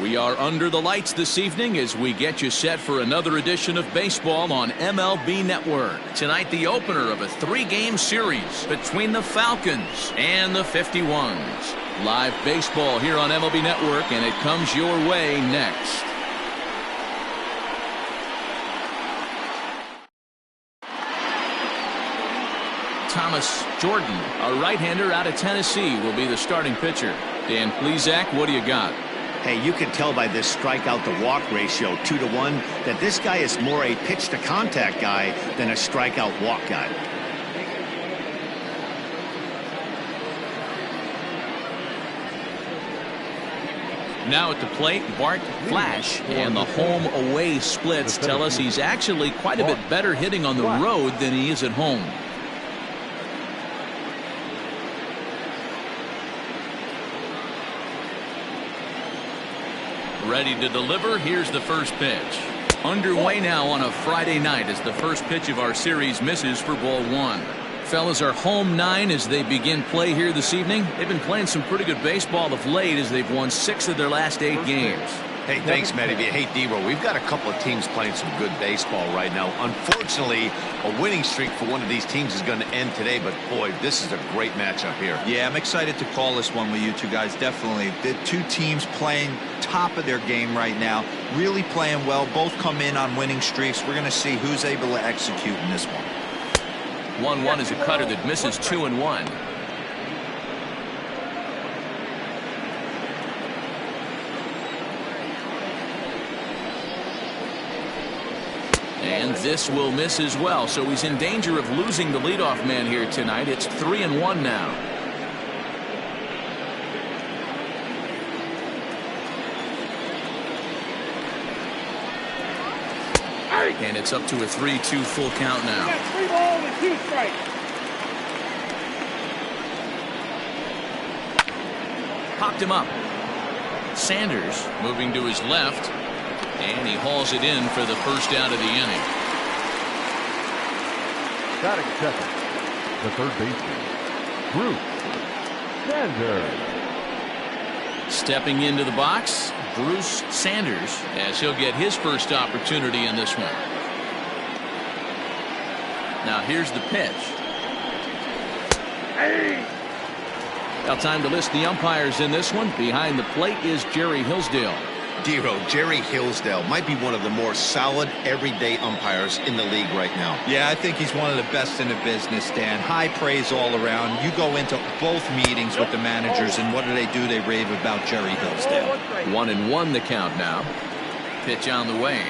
We are under the lights this evening as we get you set for another edition of baseball on MLB Network. Tonight, the opener of a 3-game series between the Falcons and the 51s. Live baseball here on MLB Network, and it comes your way next. Thomas Jordan, a right-hander out of Tennessee, will be the starting pitcher. Dan Plesac, what do you got? Hey, you can tell by this strikeout to walk ratio 2-to-1 that this guy is more a pitch to contact guy than a strikeout walk guy. Now at the plate, Bart Flash, and the home away splits tell us he's actually quite a bit better hitting on the road than he is at home. Ready to deliver. Here's the first pitch. Underway now on a Friday night as the first pitch of our series misses for ball 1. Fellas are home 9 as they begin play here this evening. They've been playing some pretty good baseball of late as they've won 6 of their last 8 games. Hey, thanks, Matty. Hey, D-Roll, we've got a couple of teams playing some good baseball right now. Unfortunately, a winning streak for one of these teams is going to end today, but boy, this is a great matchup here. Yeah, I'm excited to call this one with you two guys, definitely. The two teams playing top of their game right now, really playing well, both come in on winning streaks. We're going to see who's able to execute in this one. 1-1 is a cutter that misses 2-1. And this will miss as well, so he's in danger of losing the leadoff man here tonight. It's 3-1 now. And it's up to a 3-2 full count now. We got 3 balls and 2 strikes. Popped him up. Sanders moving to his left. And he hauls it in for the first out of the inning. Batting second, the third baseman, Bruce Sanders. Stepping into the box, Bruce Sanders, as he'll get his first opportunity in this one. Now here's the pitch. Hey. Now time to list the umpires in this one. Behind the plate is Jerry Hillsdale. D-Roll, Jerry Hillsdale might be one of the more solid everyday umpires in the league right now. Yeah, I think he's one of the best in the business, Dan. High praise all around. You go into both meetings with the managers, and what do? They rave about Jerry Hillsdale. 1-1 the count now. Pitch on the way.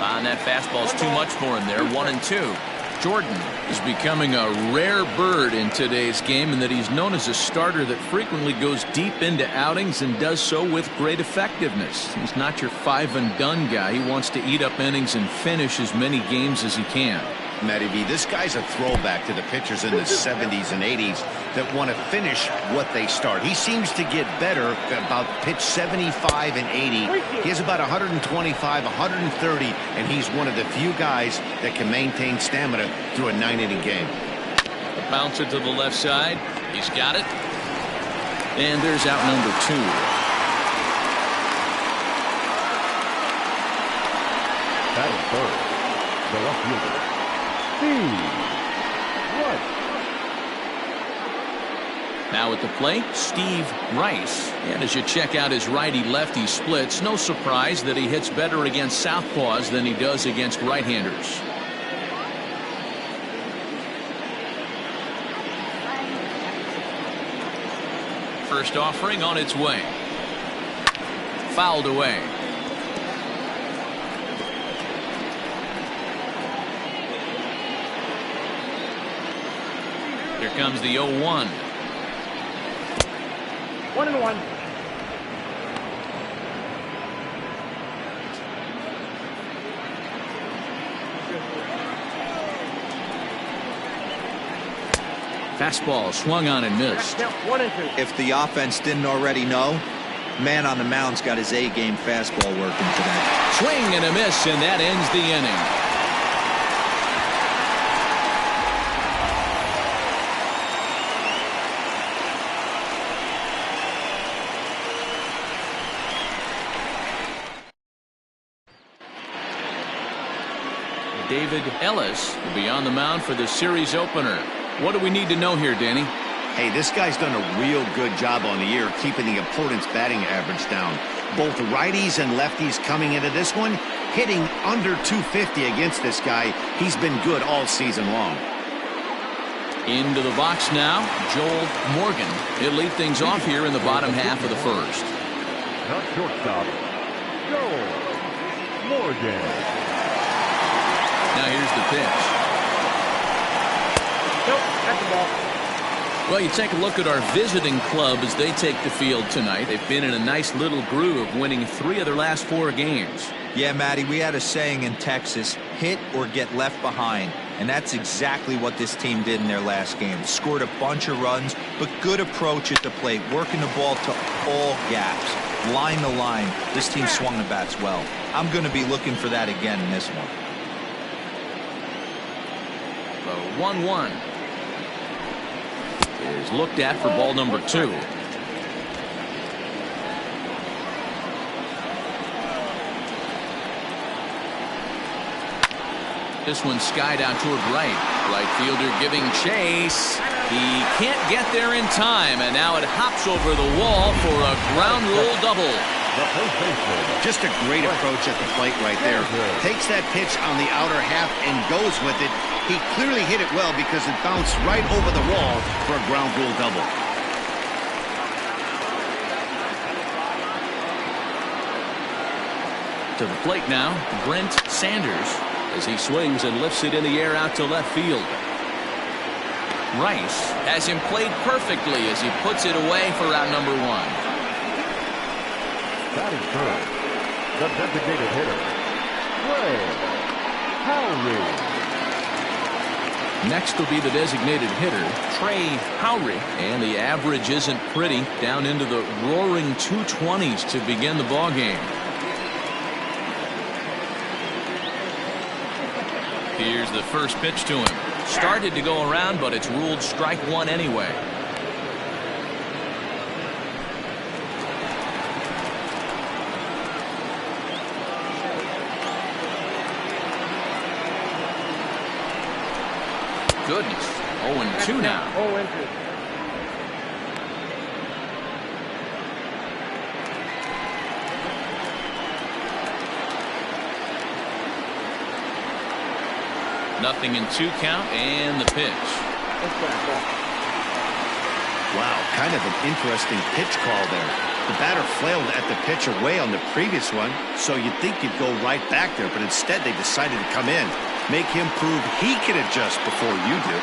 And that fastball's too much for him there. 1-2. Jordan is becoming a rare bird in today's game in that he's known as a starter that frequently goes deep into outings and does so with great effectiveness. He's not your 5-and-done guy. He wants to eat up innings and finish as many games as he can. Matty V, this guy's a throwback to the pitchers in the 70s and 80s that want to finish what they start. He seems to get better about pitch 75 and 80. He has about 125, 130, and he's one of the few guys that can maintain stamina through a 9-inning game. A bouncer to the left side. He's got it. And there's out number 2. Batting third, the left fielder, Now at the plate, Steve Rice. And as you check out his righty-lefty splits, no surprise that he hits better against southpaws than he does against right-handers. First offering on its way. Fouled away. Here comes the 0-1. 1-1. Fastball swung on and missed. 1-2. If the offense didn't already know, man on the mound's got his A-game fastball working today. Swing and a miss, and that ends the inning. David Ellis will be on the mound for the series opener. What do we need to know here, Danny? Hey, this guy's done a real good job on the year keeping the opponent's batting average down. Both righties and lefties coming into this one, hitting under 250 against this guy. He's been good all season long. Into the box now, Joel Morgan. He'll lead things off here in the bottom half of the first. Not shortstop, Joel Morgan. Now here's the pitch. Nope, that's the ball. Well, you take a look at our visiting club as they take the field tonight. They've been in a nice little groove, winning 3 of their last 4 games. Yeah, Matty, we had a saying in Texas, hit or get left behind. And that's exactly what this team did in their last game. Scored a bunch of runs, but good approach at the plate, working the ball to all gaps. Line to line, this team swung the bats well. I'm going to be looking for that again in this one. The 1-1 is looked at for ball number 2. This one skied out toward right. Right fielder giving chase. He can't get there in time, and now it hops over the wall for a ground rule double. Just a great approach at the plate right there. Takes that pitch on the outer half and goes with it. He clearly hit it well because it bounced right over the wall for a ground rule double. To the plate now, Brent Sanders, as he swings and lifts it in the air out to left field. Rice has him played perfectly as he puts it away for out number 1. Batting first, the designated hitter, Trey Howry. Next will be the designated hitter, Trey Howry. And the average isn't pretty, down into the roaring 220s to begin the ball game. Here's the first pitch to him. Started to go around, but it's ruled strike 1 anyway. Goodness. 0-2 now. 0-2. Nothing in 2 count, and the pitch. Wow, kind of an interesting pitch call there. The batter flailed at the pitch away on the previous one, so you'd think you'd go right back there, but instead they decided to come in, make him prove he can adjust before you do.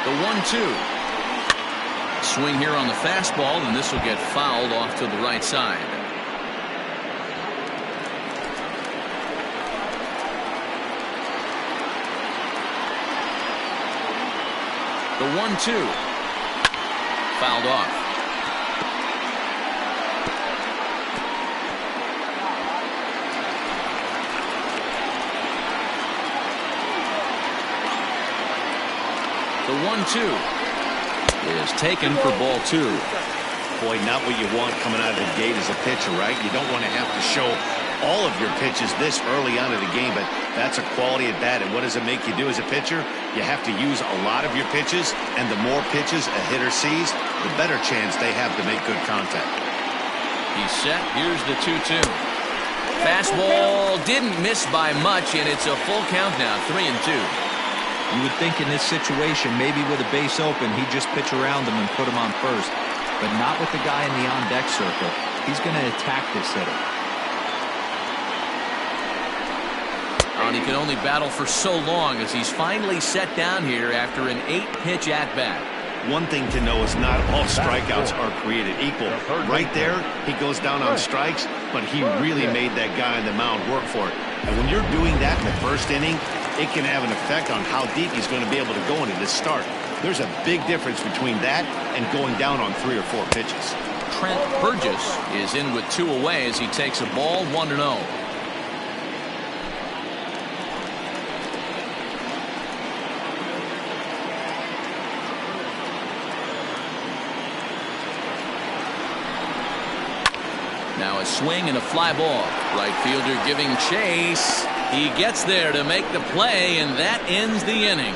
The 1-2. Swing here on the fastball, and this will get fouled off to the right side. The 1-2. Fouled off. The 1-2 is taken for ball 2. Boy, not what you want coming out of the gate as a pitcher, right? You don't want to have to show all of your pitches this early on in the game, but that's a quality at bat. And what does it make you do as a pitcher? You have to use a lot of your pitches, and the more pitches a hitter sees, the better chance they have to make good contact. He's set. Here's the 2-2. Fastball didn't miss by much, and it's a full count now, 3-2. You would think in this situation, maybe with a base open, he'd just pitch around him and put him on first. But not with the guy in the on-deck circle. He's going to attack this hitter. And he can only battle for so long as he's finally set down here after an 8-pitch at-bat. One thing to know is not all strikeouts are created equal. Right there, he goes down on strikes, but he really made that guy on the mound work for it. And when you're doing that in the first inning, it can have an effect on how deep he's going to be able to go into this start. There's a big difference between that and going down on 3 or 4 pitches. Trent Burgess is in with 2 away as he takes a ball 1-0. Now a swing and a fly ball. Right fielder giving chase. He gets there to make the play, and that ends the inning.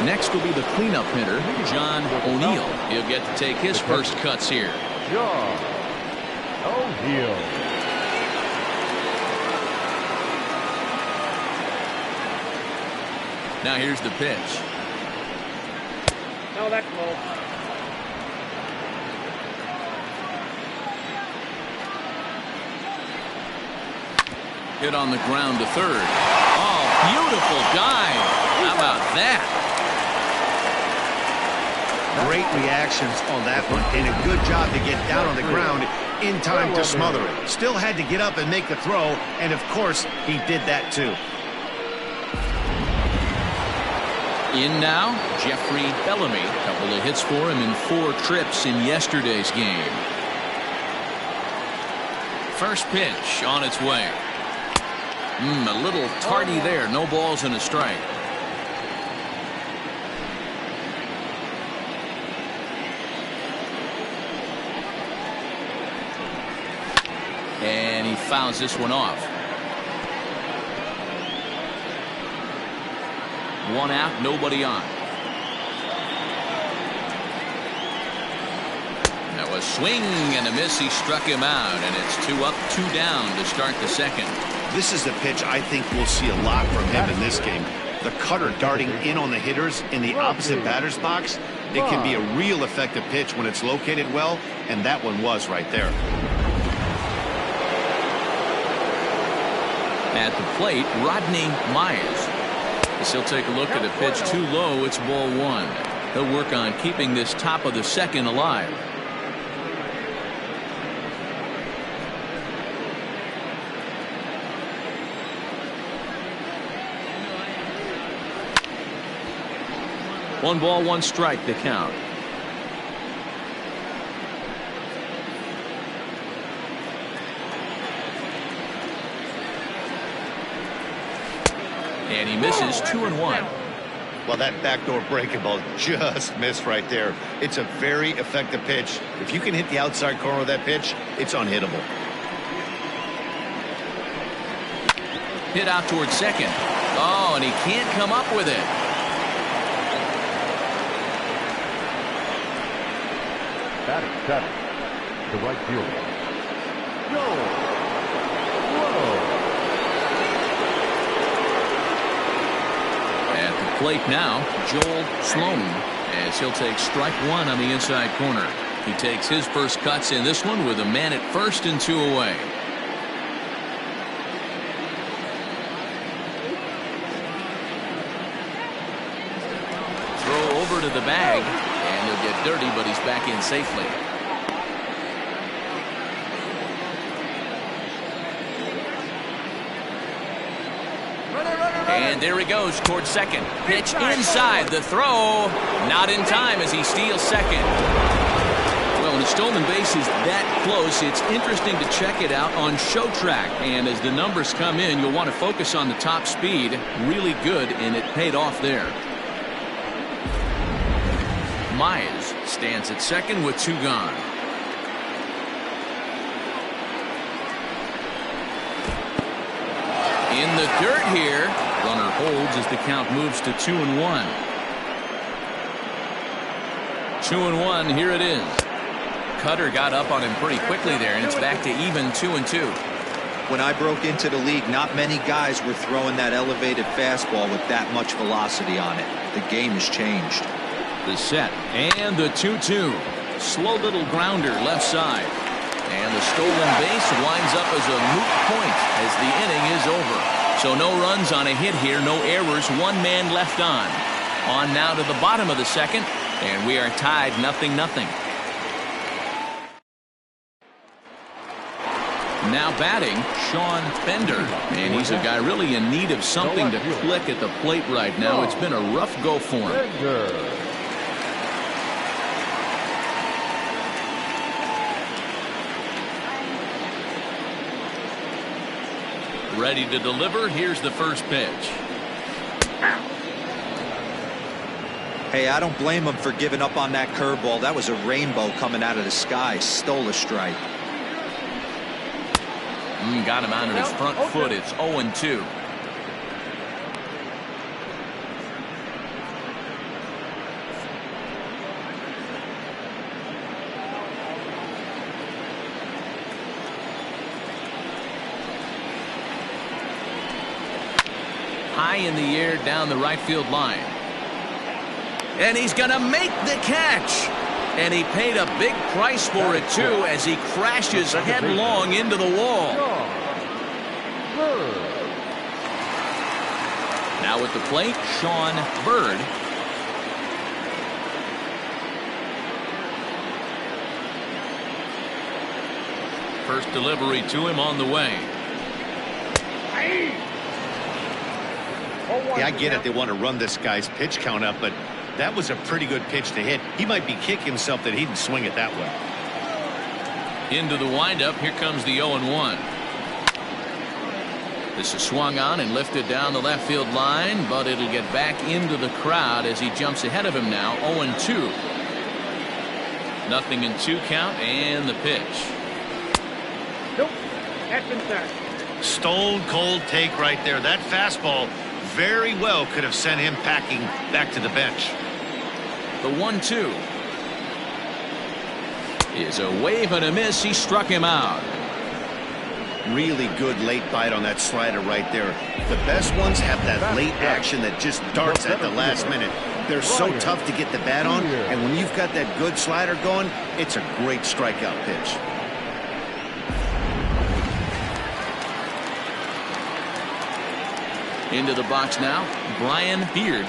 Next will be the cleanup hitter, John O'Neill. He'll get to take his first cuts here. John O'Neill. Now here's the pitch. No, that's low. Hit on the ground to third. Oh, beautiful dive. How about that? Great reactions on that one, and a good job to get down on the ground in time to smother it. Still had to get up and make the throw, and of course, he did that too. In now, Jeffrey Bellamy. A couple of hits for him in 4 trips in yesterday's game. First pitch on its way. A little tardy there. No balls and a strike. And he fouls this one off. 1 out, nobody on. That was swing and a miss. He struck him out, and it's 2 up, 2 down to start the second. This is a pitch I think we'll see a lot from him in this game. The cutter darting in on the hitters in the opposite batter's box. It can be a real effective pitch when it's located well, and that one was right there. At the plate, Rodney Myers. As he'll take a look at a pitch too low, it's ball 1. He'll work on keeping this top of the second alive. One ball, 1 strike to count. And he misses 2-1. Well, that backdoor breaking ball just missed right there. It's a very effective pitch. If you can hit the outside corner of that pitch, it's unhittable. Hit out towards second. Oh, and he can't come up with it. Batting 7. The right fielder. Joel. Plate now, Joel Sloan, as he'll take strike 1 on the inside corner. He takes his first cuts in this one with a man at first and 2 away. Throw over to the bag, and he'll get dirty, but he's back in safely. And there he goes towards second. Pitch inside. The throw not in time as he steals second. Well, when a stolen base is that close, it's interesting to check it out on Show Track. And as the numbers come in, you'll want to focus on the top speed. Really good, and it paid off there. Myers stands at second with 2 gone. In the dirt here. Runner holds as the count moves to 2-1. 2-1, here it is. Cutter got up on him pretty quickly there, and it's back to even 2-2. When I broke into the league, not many guys were throwing that elevated fastball with that much velocity on it. The game has changed. The set, and the 2-2. Slow little grounder left side. And the stolen base winds up as a moot point as the inning is over. So no runs on a hit here, no errors, 1 man left on. On now to the bottom of the second, and we are tied 0-0. Now batting, Sean Bender, and he's a guy really in need of something to click at the plate right now. It's been a rough go for him. Ready to deliver. Here's the first pitch. Hey, I don't blame him for giving up on that curveball. That was a rainbow coming out of the sky. Stole a strike. Got him out of his front foot. It's 0-2. High in the air down the right field line. And he's going to make the catch. And he paid a big price for it, too, as he crashes headlong into the wall. Now at the plate, Sean Bird. First delivery to him on the way. Yeah, I get it. They want to run this guy's pitch count up, but that was a pretty good pitch to hit. He might be kicking himself that he didn't swing it that well. Into the windup. Here comes the 0-1. This is swung on and lifted down the left field line, but it'll get back into the crowd as he jumps ahead of him now. 0-2. 0-2 count, and the pitch. Nope. That's inside. Stone cold take right there. That fastball very well could have sent him packing back to the bench. The 1-2 is a wave and a miss. He struck him out. Really good late bite on that slider right there. The best ones have that late action that just darts at the last minute. They're so tough to get the bat on, and when you've got that good slider going, it's a great strikeout pitch. Into the box now, Brian Beard,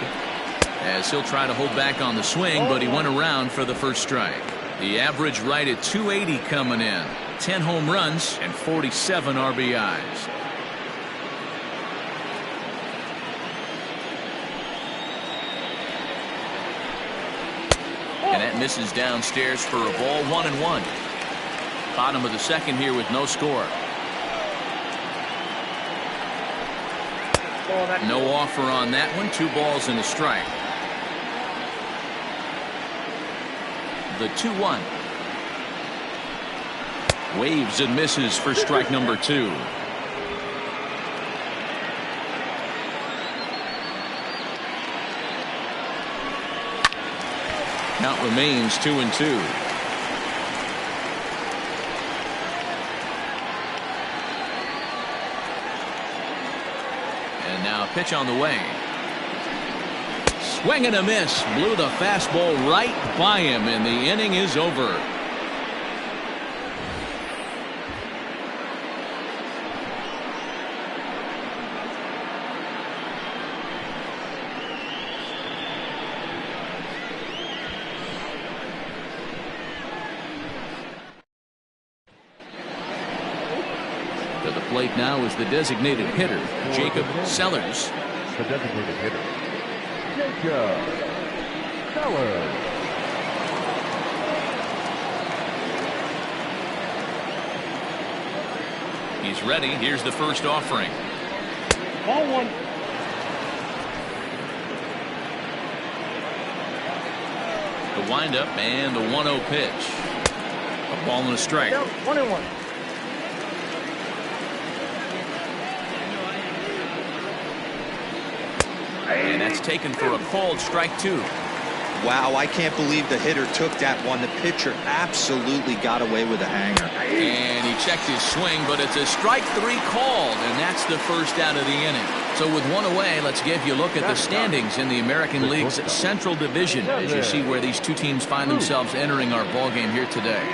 as he'll try to hold back on the swing, but he went around for the first strike. The average right at 280 coming in. 10 home runs and 47 RBIs. And that misses downstairs for a ball. 1-1. Bottom of the second here with no score. No offer on that one. 2 balls and a strike. The 2-1. Waves and misses for strike number 2. Count remains 2-2. And now a pitch on the way. Swing and a miss. Blew the fastball right by him, and the inning is over. To the plate now is the designated hitter, Jacob Sellers. The designated hitter, Jacob Sellers. He's ready. Here's the first offering. Ball 1. The windup and the 1-0 pitch. A ball and a strike. 1-1. And that's taken for a called strike 2. Wow, I can't believe the hitter took that one. The pitcher absolutely got away with a hanger. And he checked his swing, but it's a strike 3 called, and that's the first out of the inning. So with one away, let's give you a look at the standings in the American League's Central Division as you see where these two teams find themselves entering our ball game here today.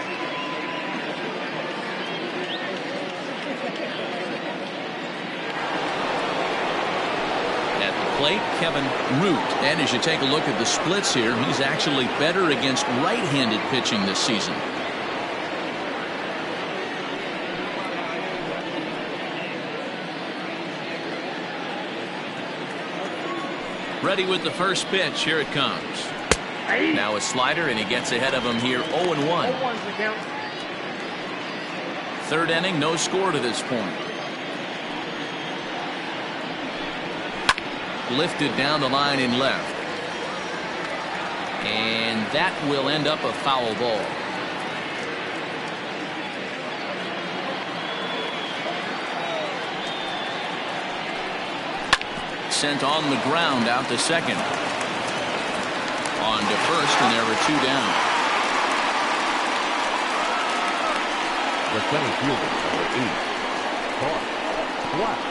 Plate, Kevin Root. And as you take a look at the splits here, he's actually better against right-handed pitching this season. Ready with the first pitch. Here it comes. Now a slider, and he gets ahead of him here. 0-1. Third inning, no score to this point. lifted down the line in left. And that will end up a foul ball. Sent on the ground out to second. On to first, and there were 2 down. The center fielder, number 8, Bart Flash.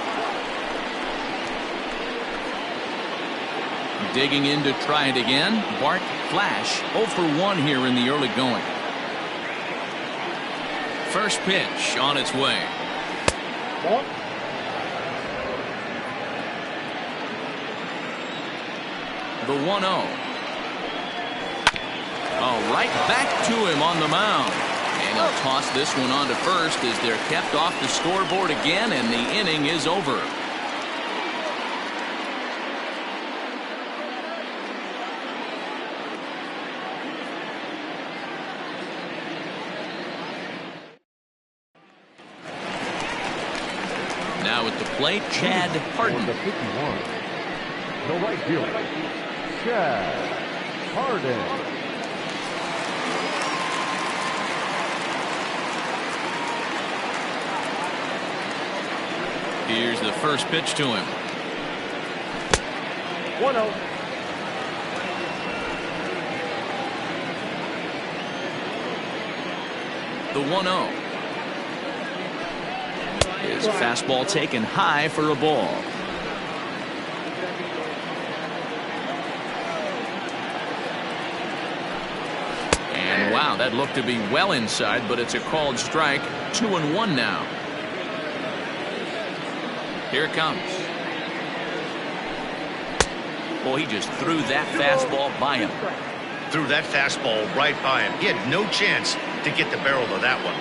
Digging in to try it again. Bart Flash 0 for 1 here in the early going. First pitch on its way. Ball. The 1-0. Oh, right back to him on the mound. And he'll toss this one on to first as they're kept off the scoreboard again, and the inning is over. Now at the plate, Chad Hardin. The 51. The right fielder, Chad Hardin. Here's the first pitch to him. 1-0. The 1-0. His fastball taken high for a ball. And wow, that looked to be well inside, but it's a called strike. 2-1 now. Here it comes. Boy, he just threw that fastball by him. Threw that fastball right by him. He had no chance to get the barrel of that one.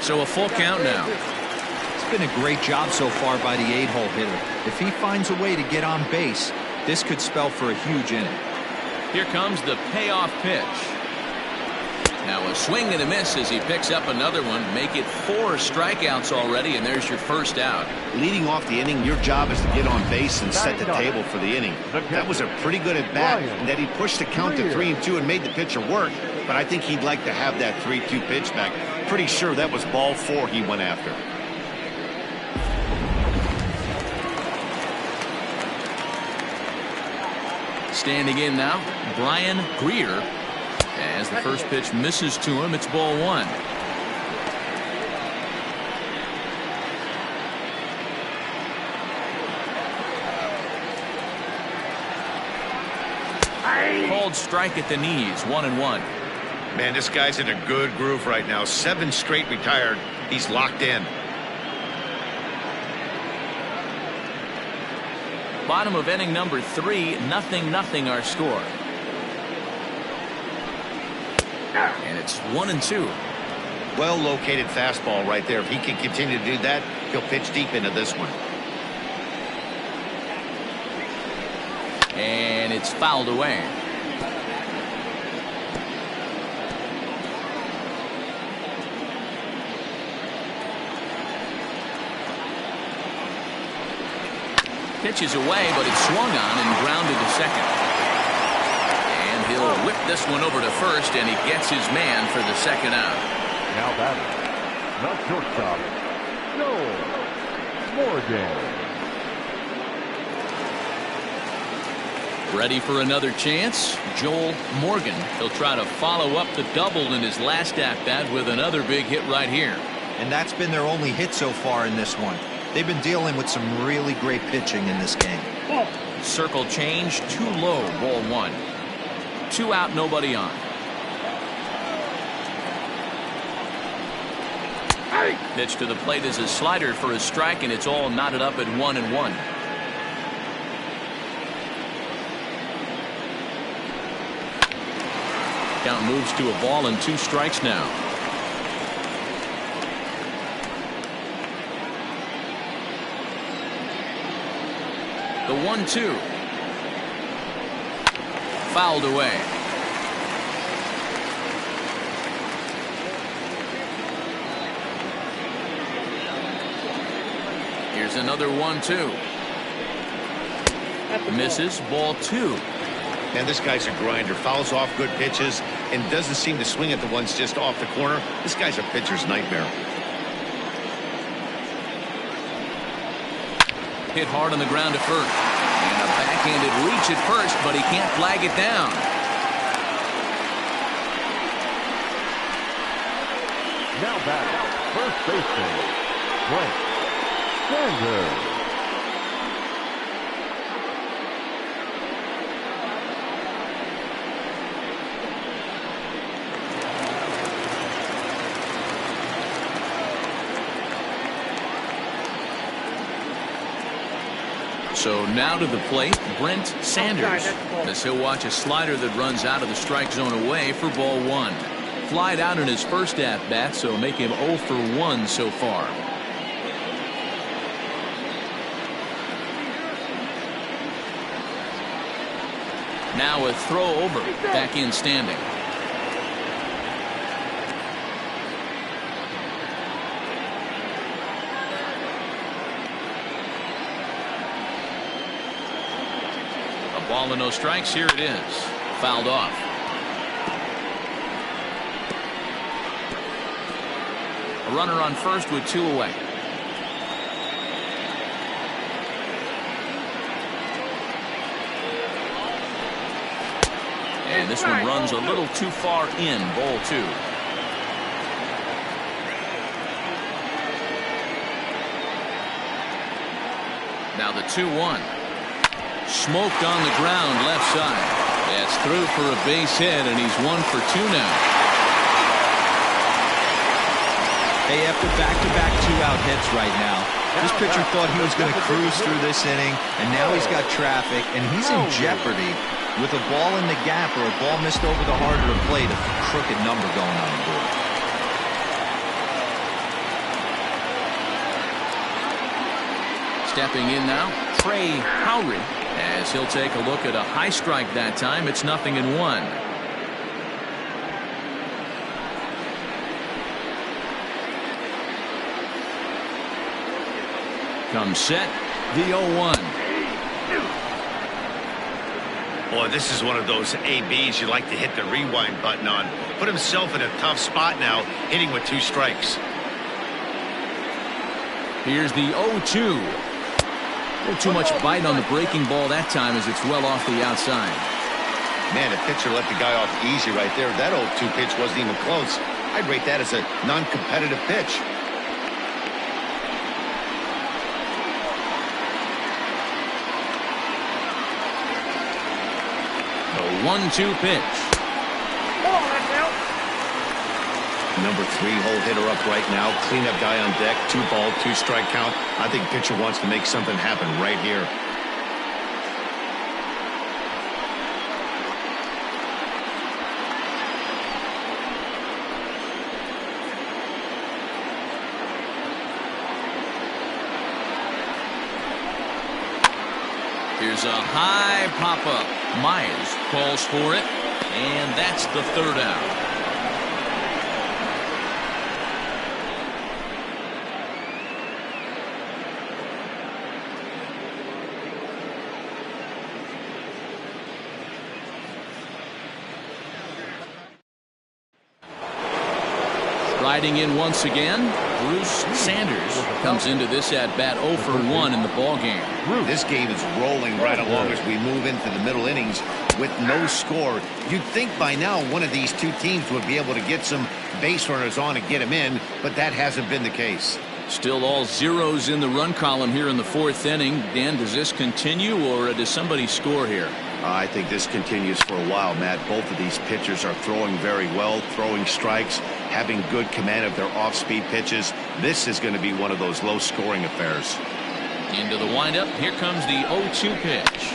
So a full count now. It's been a great job so far by the 8-hole hitter. If he finds a way to get on base, this could spell for a huge inning. Here comes the payoff pitch. Now a swing and a miss as he picks up another one. Make it 4 strikeouts already, and there's your first out. Leading off the inning, your job is to get on base and set the table for the inning. That was a pretty good at bat, and that he pushed the count to 3-2 and made the pitcher work. But I think he'd like to have that 3-2 pitch back. Pretty sure that was ball 4 he went after. Standing in now, Brian Greer. As the first pitch misses to him, it's ball 1. Called strike at the knees, 1-1. Man, this guy's in a good groove right now. 7 straight retired. He's locked in. Bottom of inning number 3, 0-0 our score. And it's 1-2. Well located fastball right there. If he can continue to do that, he'll pitch deep into this one. And it's fouled away. Pitches away, but it's swung on and grounded to second. And he'll whip this one over to first, and he gets his man for the second out. Now batting, the shortstop, Joel Morgan. Ready for another chance? Joel Morgan. He'll try to follow up the double in his last at-bat with another big hit right here. And that's been their only hit so far in this one. They've been dealing with some really great pitching in this game. Circle change, too low, ball 1. 2 out, nobody on. Pitch to the plate is a slider for a strike, and it's all knotted up at 1-1. Count moves to a ball and 2 strikes now. The 1-2. Fouled away. Here's another 1-2. Misses. Ball 2. And this guy's a grinder. Fouls off good pitches and doesn't seem to swing at the ones just off the corner. This guy's a pitcher's nightmare. Hit hard on the ground to first. And a backhanded reach at first, but he can't flag it down. Now back, first baseman, Xanadu. So now to the plate, Brent Sanders, as he'll watch a slider that runs out of the strike zone away for ball 1. Flied out in his first at-bat, so make him 0 for 1 so far. Now a throw over, back in standing. Ball and no strikes. Here it is. Fouled off. A runner on first with 2 away. And this one runs a little too far in. Ball 2. Now the 2-1. Smoked on the ground left side. That's through for a base hit, and he's 1 for 2 now. Hey, after back-to-back 2-out hits right now, this pitcher thought he was going to cruise through this inning, and now he's got traffic, and he's in jeopardy with a ball in the gap or a ball missed over the heart of the plate, a crooked number going on the board. Stepping in now, Trey Howry, as he'll take a look at a high strike that time. It's 0-1. Comes set, the 0-1. Boy, this is one of those ABs you like to hit the rewind button on. Put himself in a tough spot now, hitting with 2 strikes. Here's the 0-2. A little too much bite on the breaking ball that time as it's well off the outside. Man, the pitcher let the guy off easy right there. That 0-2 pitch wasn't even close. I'd rate that as a non-competitive pitch. The 1-2 pitch. Number 3 hole hitter up right now. Cleanup guy on deck. 2-ball, 2-strike count. I think pitcher wants to make something happen right here. Here's a high pop-up. Myers calls for it, and that's the 3rd out. Riding in once again, Bruce Sanders comes into this at-bat 0 for 1 in the ballgame. This game is rolling right along as we move into the middle innings with no score. You'd think by now one of these 2 teams would be able to get some base runners on and get them in, but that hasn't been the case. Still all zeros in the run column here in the 4th inning. Dan, does this continue, or does somebody score here? I think this continues for a while, Matt. Both of these pitchers are throwing very well, throwing strikes, having good command of their off-speed pitches. This is going to be one of those low-scoring affairs. Into the windup. Here comes the 0-2 pitch.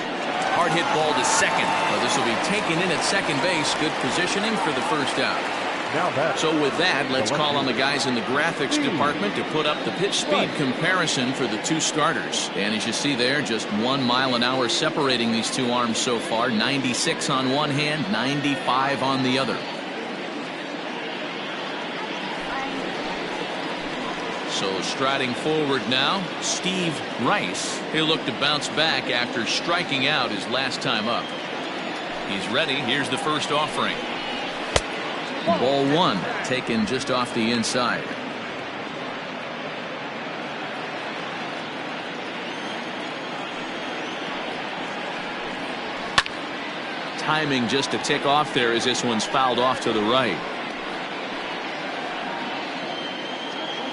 Hard hit ball to second. Well, this will be taken in at second base. Good positioning for the 1st out. So with that, let's call on the guys in the graphics department to put up the pitch speed comparison for the 2 starters. And as you see there, just 1 mile an hour separating these 2 arms so far. 96 on one hand, 95 on the other. So striding forward now, Steve Rice. He'll look to bounce back after striking out his last time up. He's ready. Here's the first offering. Ball one, taken just off the inside. Timing just to tick off there as this one's fouled off to the right.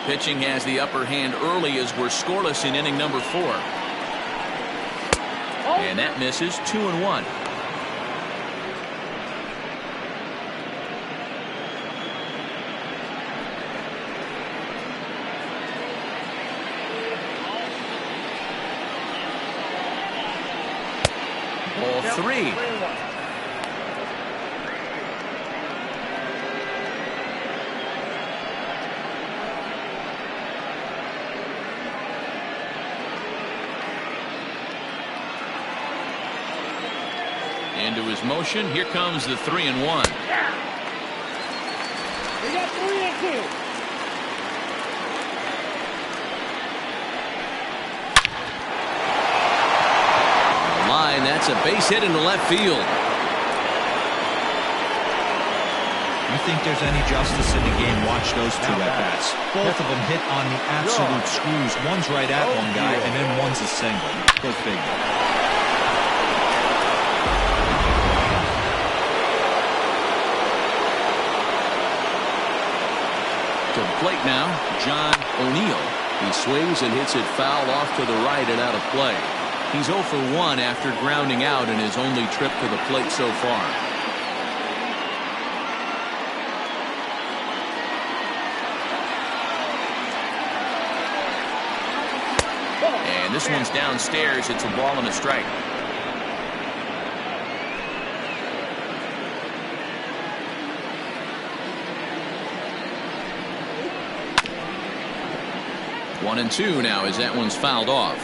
Pitching has the upper hand early as we're scoreless in inning number 4. And that misses. 2-1. Ball 3. Into his motion. Here comes the 3-1. We got 3-2. Line, that's a base hit into left field. You think there's any justice in the game? Watch those two at-bats. Both of them hit on the absolute screws. One's right at one guy, and then one's a single. Go figure. To the plate now, John O'Neill. He swings and hits it foul off to the right and out of play. He's 0 for 1 after grounding out in his only trip to the plate so far. And this one's downstairs. It's a ball and a strike. One and two now as that one's fouled off.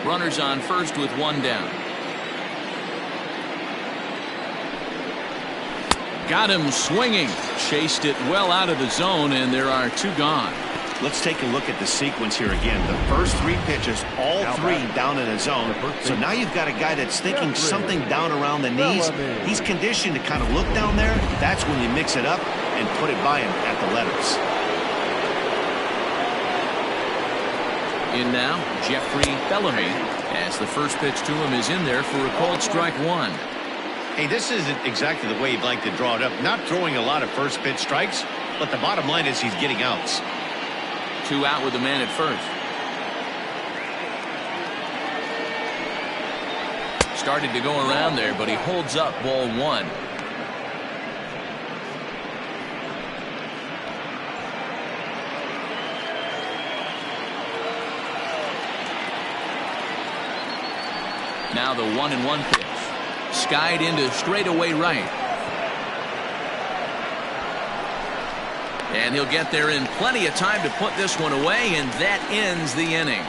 Runners on first with one down. Got him swinging. Chased it well out of the zone, and there are two gone. Let's take a look at the sequence here again. The first 3 pitches, all 3 down in the zone. So now you've got a guy that's thinking something down around the knees. He's conditioned to kind of look down there. That's when you mix it up and put it by him at the letters. In now, Jeffrey Bellamy, as the first pitch to him is in there for a called strike 1. Hey, this isn't exactly the way you'd like to draw it up. Not throwing a lot of first pitch strikes, but the bottom line is he's getting outs. 2 out with the man at first. Started to go around there, but he holds up ball 1. Now the 1-1 pitch. Skied into straightaway right. And he'll get there in plenty of time to put this one away, and that ends the inning.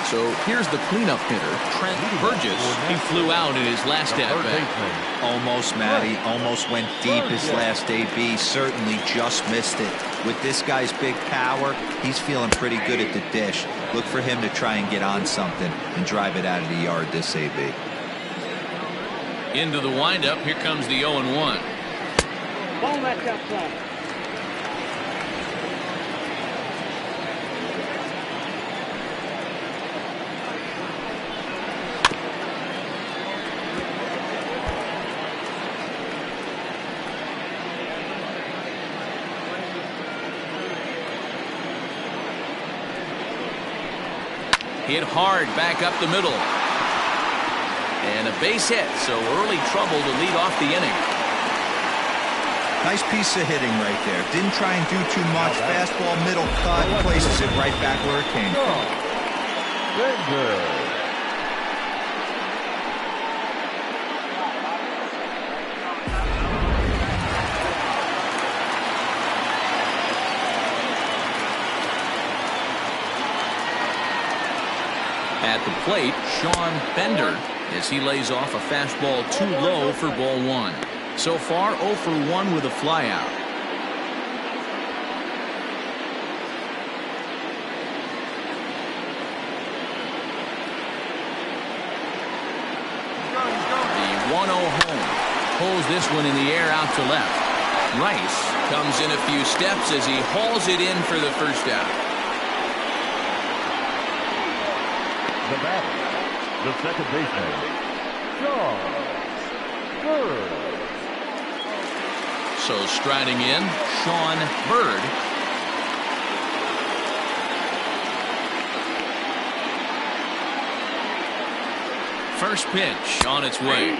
So here's the cleanup hitter, Trent Burgess. He flew out in his last at-bat. Almost, Matty. Almost went deep his last AB. Certainly just missed it. With this guy's big power, he's feeling pretty good at the dish. Look for him to try and get on something and drive it out of the yard this AB. Into the windup. Here comes the 0-1. Ball match up front. Hit hard back up the middle. And a base hit, so early trouble to lead off the inning. Nice piece of hitting right there. Didn't try and do too much. Fastball, middle cut, places it right back where it came from. Very good. At the plate, Sean Bender, as he lays off a fastball too low for ball one. So far, 0 for 1 with a flyout. The 1-0 home. Pulls this one in the air out to left. Rice comes in a few steps as he hauls it in for the first out. The batter, the second baseman, Sean Bird. So striding in, Sean Bird. First pitch on its way.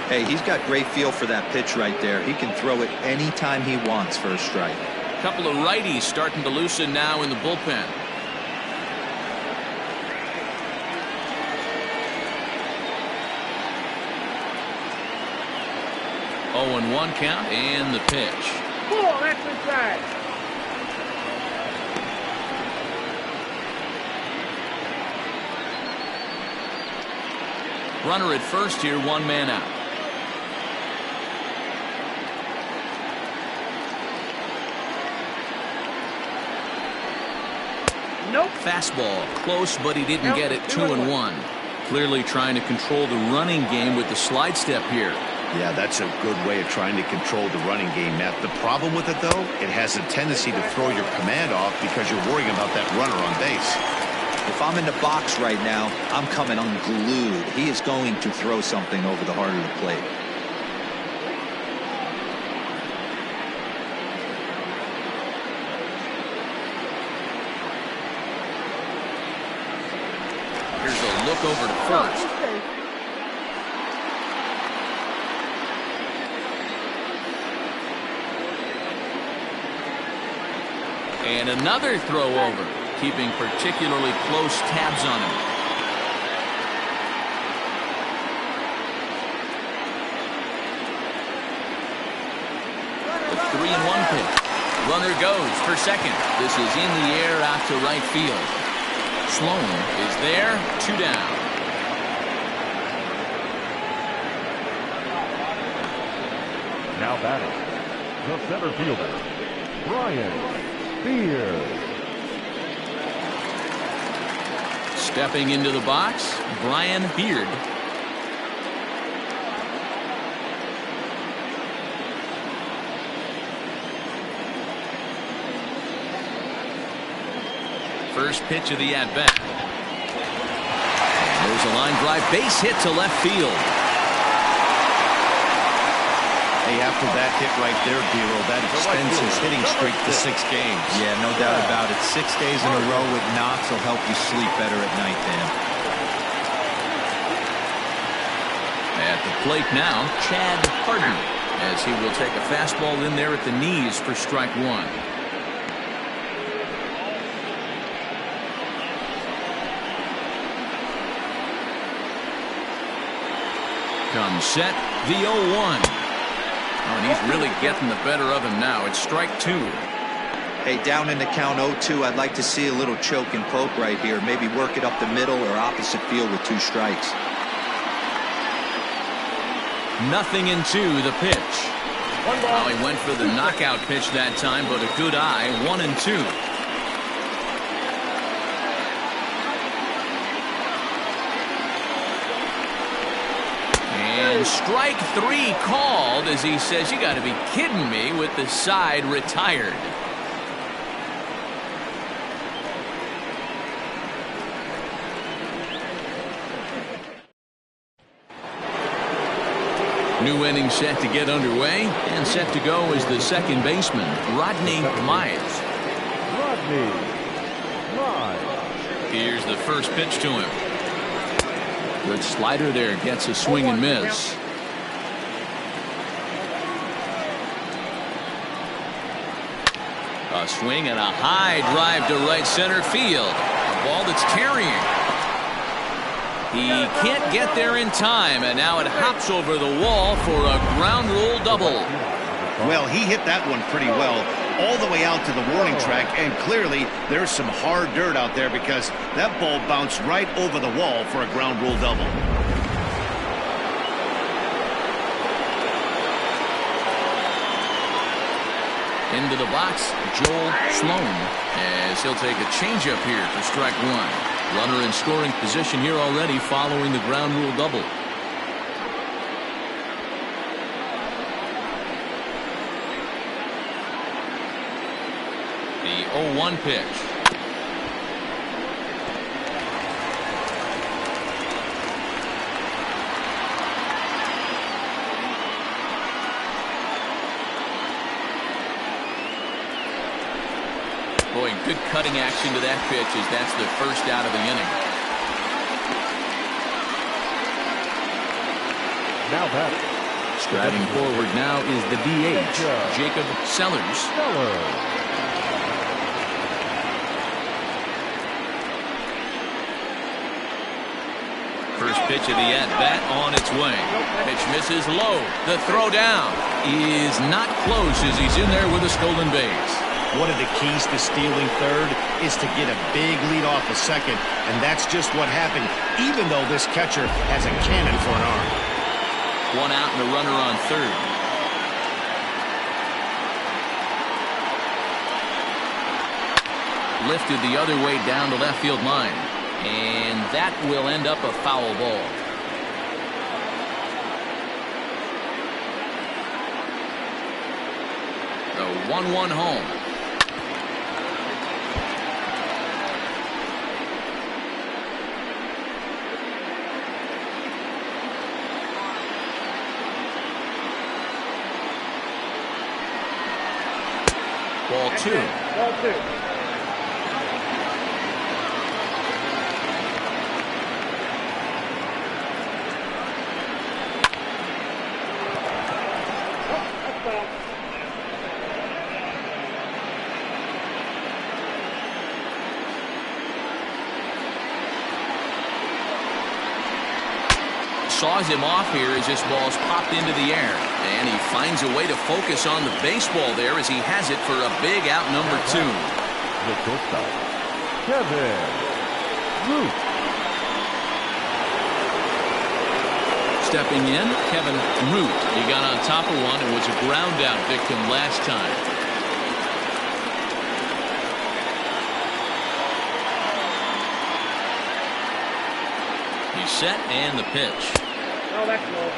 Hey, he's got great feel for that pitch right there. He can throw it anytime he wants for a strike. A couple of righties starting to loosen now in the bullpen. Oh, and 1 count and the pitch. Pull, that's inside. Runner at first here, 1 man out. Nope. Fastball close, but he didn't get it. 2-1. Clearly trying to control the running game with the slide step here. Yeah, that's a good way of trying to control the running game, Matt. The problem with it, though, it has a tendency to throw your command off because you're worrying about that runner on base. If I'm in the box right now, I'm coming unglued. He is going to throw something over the heart of the plate. Here's a look over to first. And another throw over, keeping particularly close tabs on him. The 3-1 pitch. Runner goes for second. This is in the air out to right field. Sloan is there, 2 down. Now batting, the center fielder, Brian Beard. Stepping into the box, Brian Beard. First pitch of the at-bat. There's a line drive, base hit to left field. Hey, after that hit right there, Dero, that extends his hitting streak to 6 games. Yeah, no doubt about it. 6 days in a row with knocks will help you sleep better at night, Dan. At the plate now, Chad Harden, as he will take a fastball in there at the knees for strike 1. Comes set, the 0-1. Oh, and he's really getting the better of him now. It's strike 2. Hey, down in the count 0-2, I'd like to see a little choke and poke right here. Maybe work it up the middle or opposite field with 2 strikes. Nothing in 2, the pitch. Well, he went for the knockout pitch that time, but a good eye, 1-2. And strike 3 called as he says, you got to be kidding me, with the side retired. New inning set to get underway, and set to go is the second baseman, Rodney Mize. Rodney Mize. Here's the first pitch to him. Good slider there, gets a swing and miss. A swing and a high drive to right center field. A ball that's carrying. He can't get there in time, and now it hops over the wall for a ground rule double. Well, he hit that one pretty well all the way out to the warning track, and clearly there's some hard dirt out there because that ball bounced right over the wall for a ground rule double. Into the box, Joel Sloan, as he'll take a changeup here for strike one. Runner in scoring position here already following the ground rule double. The 0-1 pitch. Boy, good cutting action to that pitch as that's the first out of the inning. Now that Striding forward now is the DH, Jacob Sellers. First pitch of the at-bat on its way. Pitch misses low. The throw down is not close as he's in there with a stolen base. One of the keys to stealing third is to get a big lead off a second, and that's just what happened, even though this catcher has a cannon for an arm. One out and a runner on third. Lifted the other way down the left field line. And that will end up a foul ball. The 1-1 home. Ball two. Ball two. Saws him off here as this ball's popped into the air. And he finds a way to focus on the baseball there as he has it for a big out number two. the shortstop, Kevin Root. Stepping in, Kevin Root. He got on top of one and was a ground out victim last time. He's set and the pitch. Oh, that's low.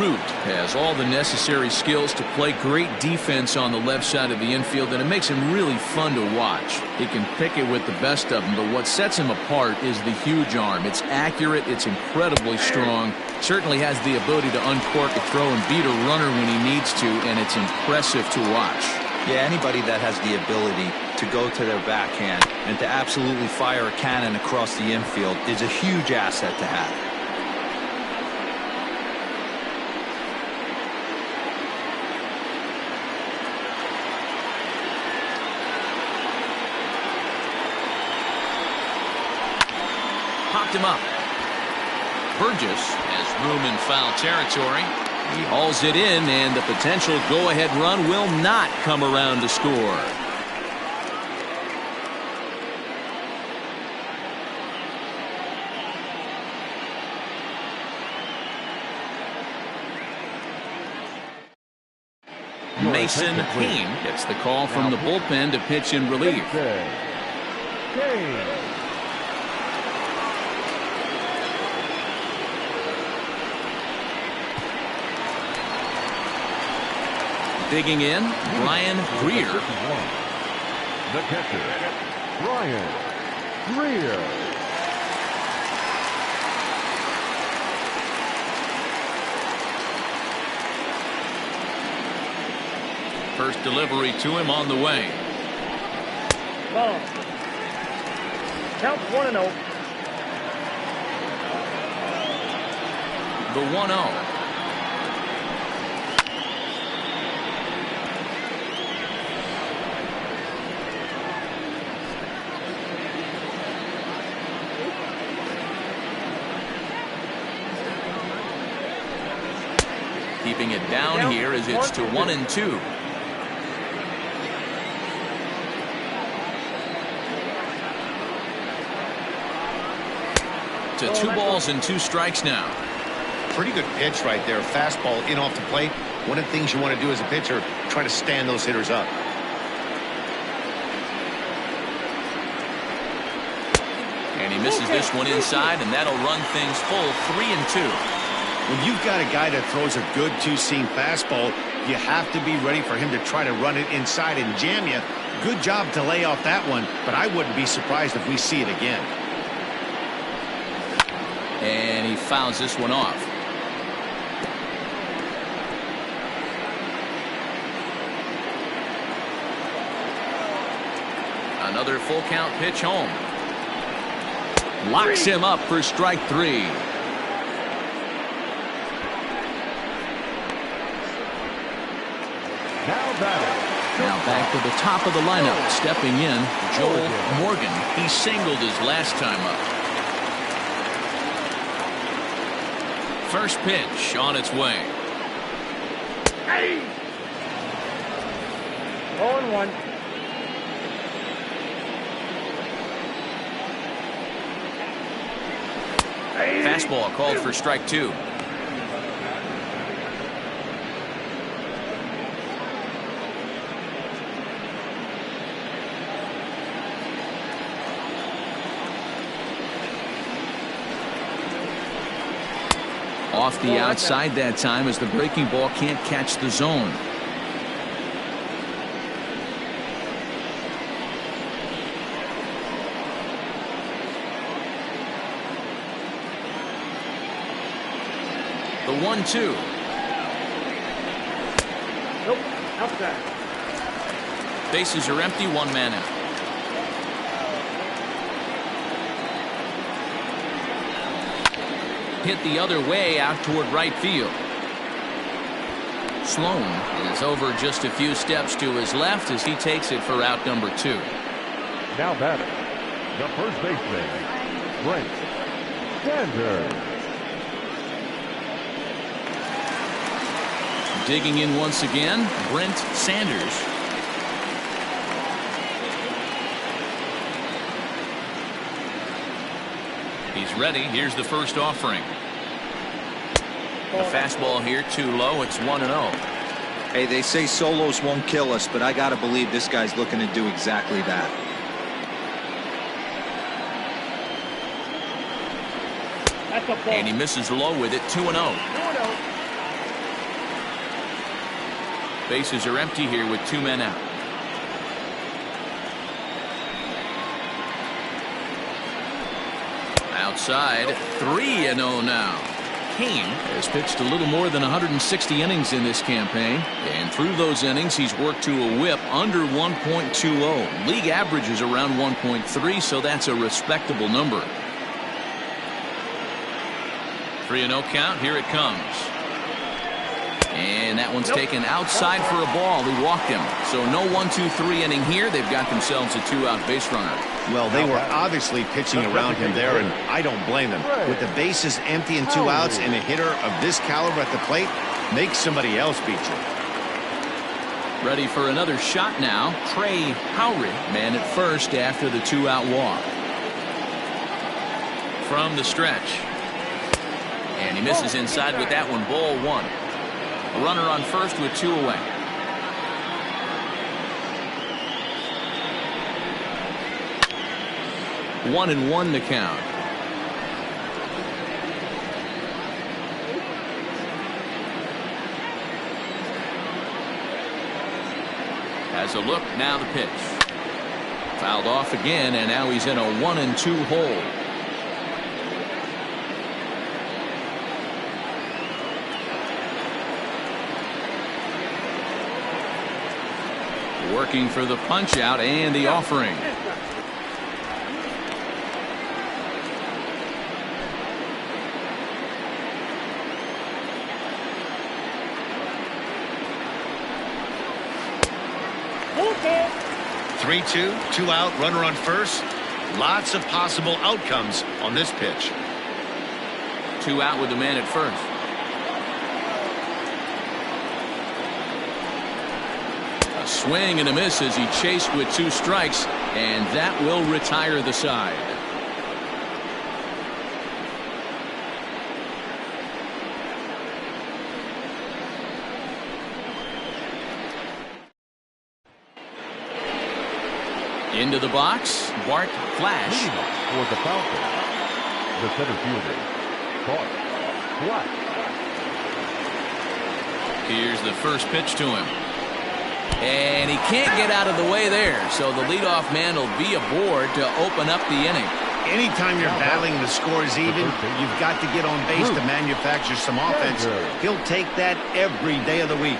Root has all the necessary skills to play great defense on the left side of the infield, and it makes him really fun to watch. He can pick it with the best of them, but what sets him apart is the huge arm. It's accurate, it's incredibly strong, certainly has the ability to uncork a throw and beat a runner when he needs to, and it's impressive to watch. Yeah, anybody that has the ability to go to their backhand and to absolutely fire a cannon across the infield is a huge asset to have. Popped him up. Burgess has room in foul territory. He hauls it in, and the potential go-ahead run will not come around to score. Mason Hain gets the call from the bullpen to pitch in relief. Digging in, Brian Greer. The catcher, Brian Greer. First delivery to him on the way. Ball. Count 1-0. The 1-0. Keeping it down here as it's to 1-2. To 2 balls and 2 strikes now. Pretty good pitch right there. Fastball in off the plate. One of the things you want to do as a pitcher, try to stand those hitters up. And he misses this one inside, and that'll run things full 3-2. When you've got a guy that throws a good two-seam fastball, you have to be ready for him to try to run it inside and jam you. Good job to lay off that one, but I wouldn't be surprised if we see it again. And he fouls this one off. Another full count pitch home. Locks him up for strike 3. Now back to the top of the lineup. Stepping in, Joel Morgan. He singled his last time up. First pitch on its way. 0-1. Fastball called for strike 2. Off the outside that time as the breaking ball can't catch the zone. The 1-2. Nope. Outside. Bases are empty, 1 man out. Hit the other way out toward right field. Sloan is over just a few steps to his left as he takes it for out number 2. Now batting, the first baseman, Brent Sanders. Digging in once again, Brent Sanders. He's ready. Here's the first offering. The fastball here too low. It's 1-0. Hey, they say solos won't kill us, but I got to believe this guy's looking to do exactly that. That's a ball. And he misses low with it. 2-0. 2-0. Bases are empty here with 2 men out. Outside, 3-0 now. Kane has pitched a little more than 160 innings in this campaign, and through those innings he's worked to a whip under 1.20. League average is around 1.3, so that's a respectable number. 3-0 count. Here it comes. And that one's taken outside for a ball. He walked him. So no 1-2-3 inning here. They've got themselves a 2-out base runner. Well, they were obviously pitching around him there, and I don't blame them. With the bases empty and 2 outs, and a hitter of this caliber at the plate, make somebody else beat you. Ready for another shot now. Trey Howry, man at first after the 2-out walk. From the stretch. And he misses inside with that one. Ball 1. Runner on first with 2 away. One and 1 to count. Has a look, now the pitch. Fouled off again, and now he's in a 1-2 hole. Working for the punch out and the offering. Okay. 3-2, 2 out, runner on first. Lots of possible outcomes on this pitch. 2 out with the man at first. A swing and a miss as he chased with 2 strikes, and that will retire the side. Into the box. Bart Flash. Leading off for the Falcons, the center fielder, Bart Flash. Here's the first pitch to him. And he can't get out of the way there, so the leadoff man will be aboard to open up the inning. Anytime you're battling the scores even, you've got to get on base to manufacture some offense. He'll take that every day of the week.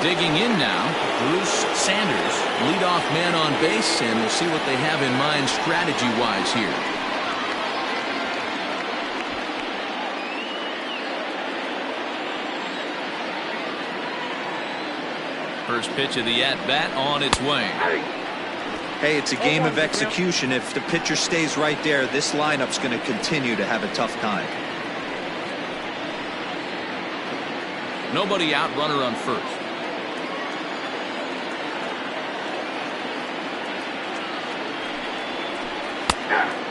Digging in now, Bruce Sanders, leadoff man on base, and we'll see what they have in mind strategy-wise here. First pitch of the at-bat on its way. Hey, it's a game of execution. If the pitcher stays right there, this lineup's going to continue to have a tough time. Nobody out, runner on first.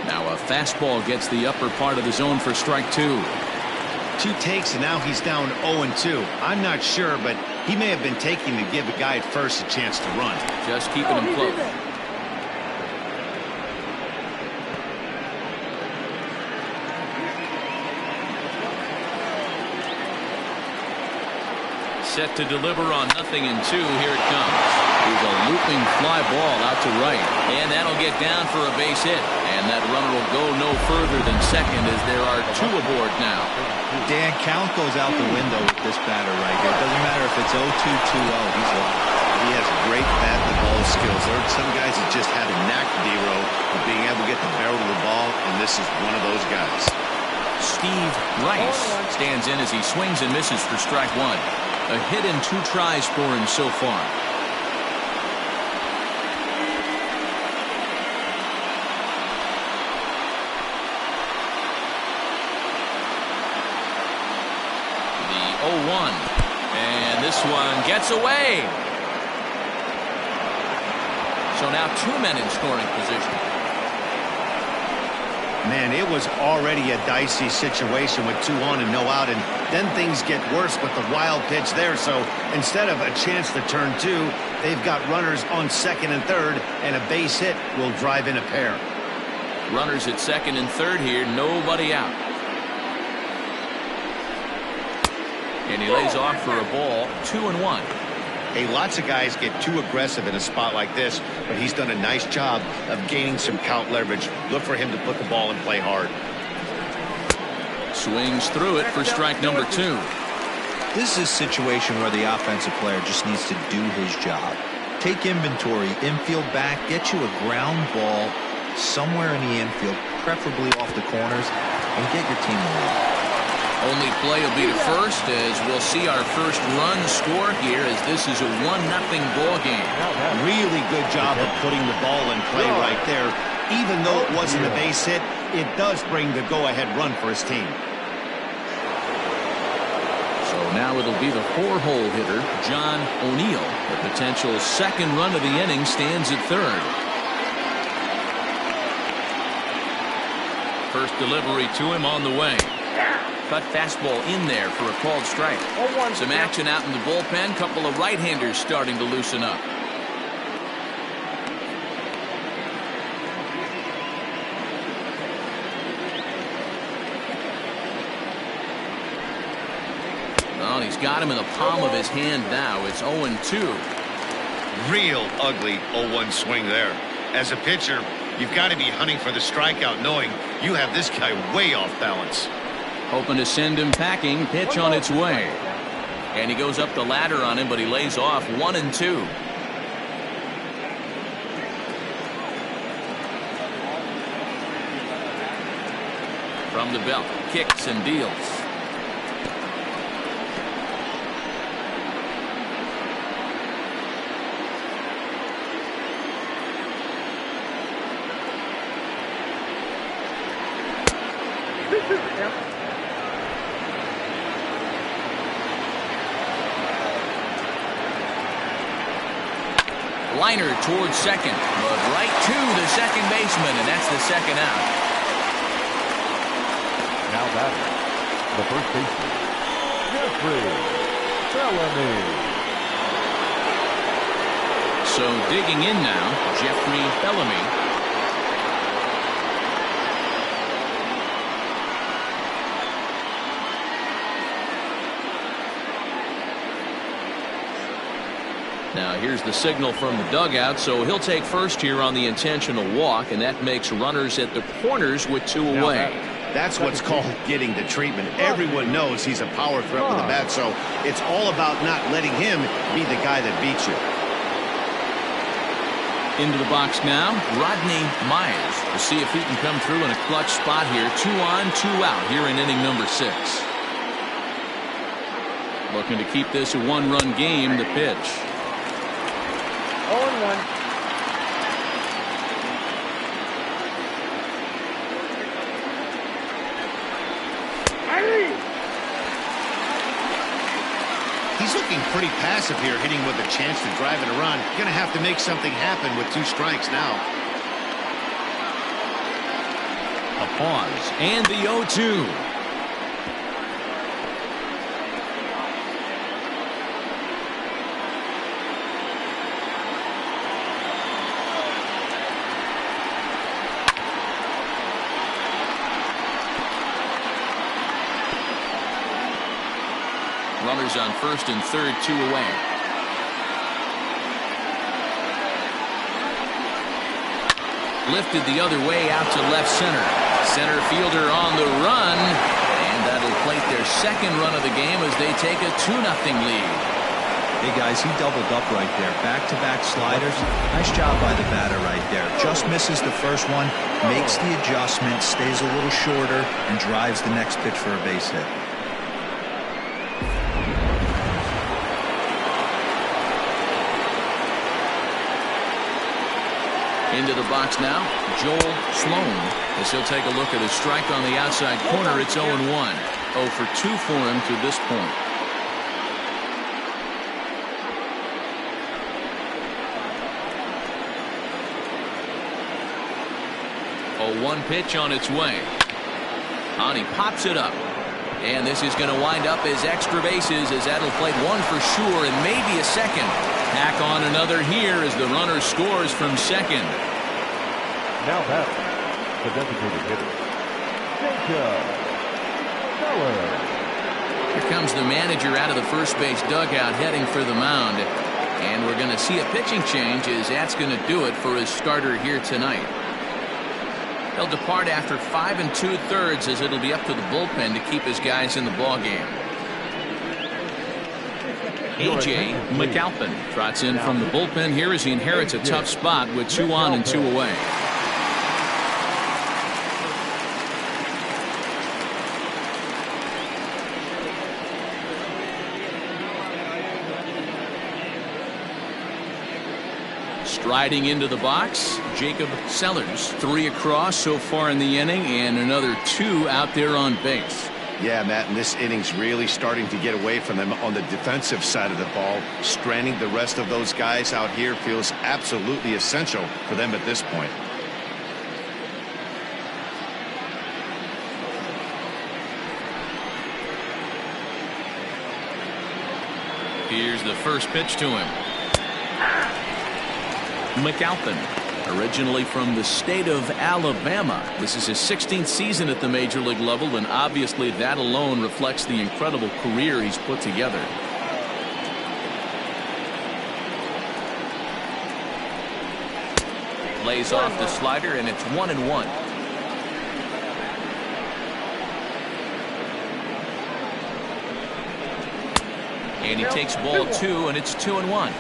Now a fastball gets the upper part of the zone for strike two. 2 takes, and now he's down 0-2. I'm not sure, but he may have been taking to give a guy at first a chance to run. Just keeping him close. Set to deliver on 0-2. Here it comes. Here's a looping fly ball out to right. And that'll get down for a base hit. And that runner will go no further than second as there are 2 aboard now. Dan, count goes out the window with this batter right here. It doesn't matter if it's 0-2, 2-0. He's locked. He has great bat-to-ball skills. There are some guys that just have a knack, D-Row, of being able to get the barrel of the ball, and this is one of those guys. Steve Rice stands in as he swings and misses for strike one. A hit in 2 tries for him so far. The 0-1. And this one gets away. So now 2 men in scoring position. Man, it was already a dicey situation with 2 on and no out, and then things get worse with the wild pitch there. So instead of a chance to turn 2, they've got runners on second and third, and a base hit will drive in a pair. Runners at second and third here, nobody out. And he lays off for a ball, 2-1. Hey, lots of guys get too aggressive in a spot like this, but he's done a nice job of gaining some count leverage. Look for him to put the ball and play hard. Swings through it for strike number 2. This is a situation where the offensive player just needs to do his job. Take inventory, infield back, get you a ground ball somewhere in the infield, preferably off the corners, and get your team moving. Only play will be to first as we'll see our first run score here as this is a 1-0 ball game. Really good job of putting the ball in play right there. Even though it wasn't a base hit, it does bring the go-ahead run for his team. So now it'll be the 4-hole hitter, John O'Neill. The potential second run of the inning stands at third. First delivery to him on the way. Cut fastball in there for a called strike. Some action out in the bullpen. Couple of right-handers starting to loosen up. Well, he's got him in the palm of his hand now. It's 0-2. Real ugly 0-1 swing there. As a pitcher, you've got to be hunting for the strikeout, knowing you have this guy way off balance. Hoping to send him packing. Pitch on its way. And he goes up the ladder on him, but he lays off 1-2. From the belt, kicks and deals. Liner towards second, but right to the second baseman, and that's the second out. Now batting, the first baseman, Jeffrey Bellamy. So digging in now, Jeffrey Bellamy. Now here's the signal from the dugout, so he'll take first here on the intentional walk, and that makes runners at the corners with 2 away. That's what's called getting the treatment. Everyone knows he's a power threat with the bat, so it's all about not letting him be the guy that beats you. Into the box now, Rodney Myers, to see if he can come through in a clutch spot here. 2 on, 2 out here in inning number 6. Looking to keep this a 1-run game. The pitch. 0-1. He's looking pretty passive here, hitting with a chance to drive it around. Going to have to make something happen with 2 strikes now. A pause and the 0-2. Runners on first and third, 2 away. Lifted the other way out to left center. Center fielder on the run, and that'll plate their second run of the game as they take a 2-0 lead. Hey guys, he doubled up right there. Back-to-back sliders. Nice job by the batter right there. Just misses the first one, makes the adjustment, stays a little shorter, and drives the next pitch for a base hit. Into the box now, Joel Sloan, as he'll take a look at a strike on the outside corner. It's 0-1. 0 for 2 for him to this point. A 1 pitch on its way. And he pops it up. And this is going to wind up as extra bases, as that'll play 1 for sure and maybe a second. Tack on another here as the runner scores from second. Now that the designated hitter, Jacob Seller. Here comes the manager out of the first base dugout heading for the mound. And we're going to see a pitching change, as that's going to do it for his starter here tonight. He'll depart after 5 2/3, as it'll be up to the bullpen to keep his guys in the ballgame. A.J. McAlpin trots in from the bullpen here as he inherits a tough spot with 2 on and 2 away. Striding into the box, Jacob Sellers. 3 across so far in the inning, and another 2 out there on base. Yeah, Matt, and this inning's really starting to get away from them on the defensive side of the ball. Stranding the rest of those guys out here feels absolutely essential for them at this point. Here's the first pitch to him. McAlpin, originally from the state of Alabama. This is his 16th season at the major league level, and obviously that alone reflects the incredible career he's put together. Lays off the slider, and it's 1-1. And he takes ball 2, and it's 2-1.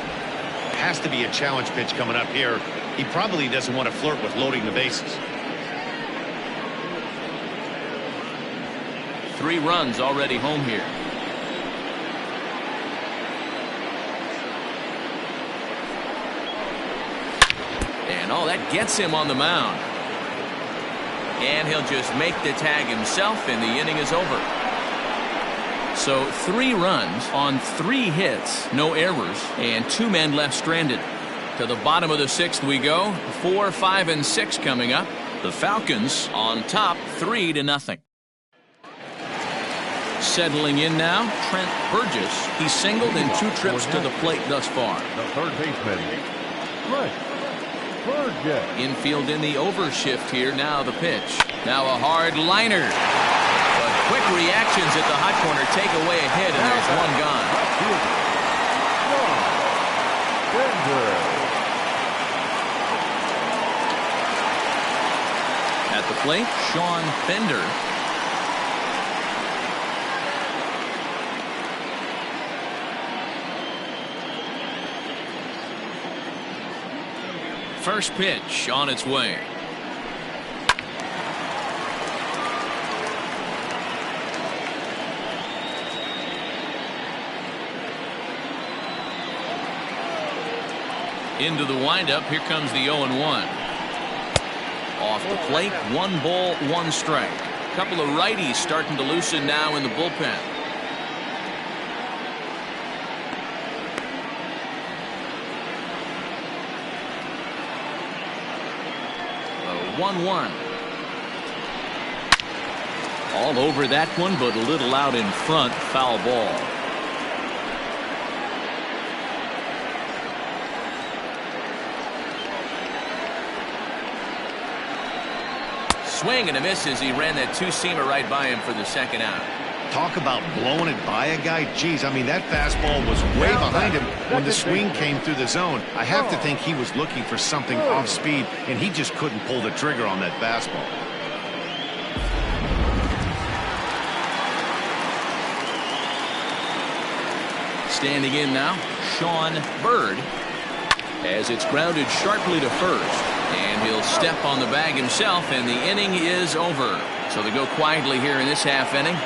Has to be a challenge pitch coming up here. He probably doesn't want to flirt with loading the bases. 3 runs already home here. And that gets him on the mound. And he'll just make the tag himself, and the inning is over. So 3 runs on 3 hits, no errors, and 2 men left stranded. To the bottom of the 6th we go. 4, 5, and 6 coming up. The Falcons on top 3-0. Settling in now, Trent Burgess. He's singled in 2 trips to the plate thus far. The third baseman, Strike. Bird get. Infield in the overshift here. Now the pitch. Now a hard liner. But quick reactions at the hot corner take away a hit, and there's one gone. At the plate, Sean Fender. First pitch on its way. Into the windup. Here comes the 0-1. Off the plate, 1 ball, 1 strike. A couple of righties starting to loosen now in the bullpen. The 1-1. All over that one, but a little out in front. Foul ball. Swing and a miss as he ran that two-seamer right by him for the second out. Talk about blowing it by a guy. Geez, I mean, that fastball was way behind him when the swing came through the zone. I have to think he was looking for something off speed, and he just couldn't pull the trigger on that fastball. Standing in now, Sean Bird, as it's grounded sharply to first. And he'll step on the bag himself, and the inning is over. So they go quietly here in this half inning.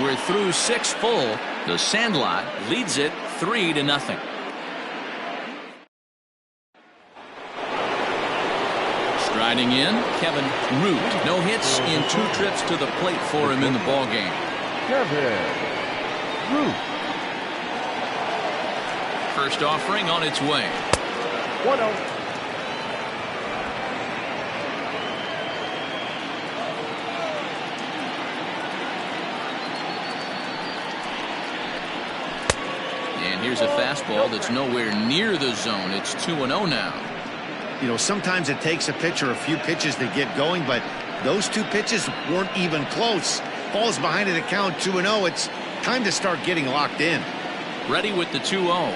We're through 6 full. The Sandlot leads it 3-0. Striding in, Kevin Root. No hits in 2 trips to the plate for him in the ballgame. Kevin Root. First offering on its way. 1-0. And here's a fastball that's nowhere near the zone. It's 2-0 now. You know, sometimes it takes a pitcher a few pitches to get going, but those 2 pitches weren't even close. Ball's behind in the count, 2-0. It's time to start getting locked in. Ready with the 2-0.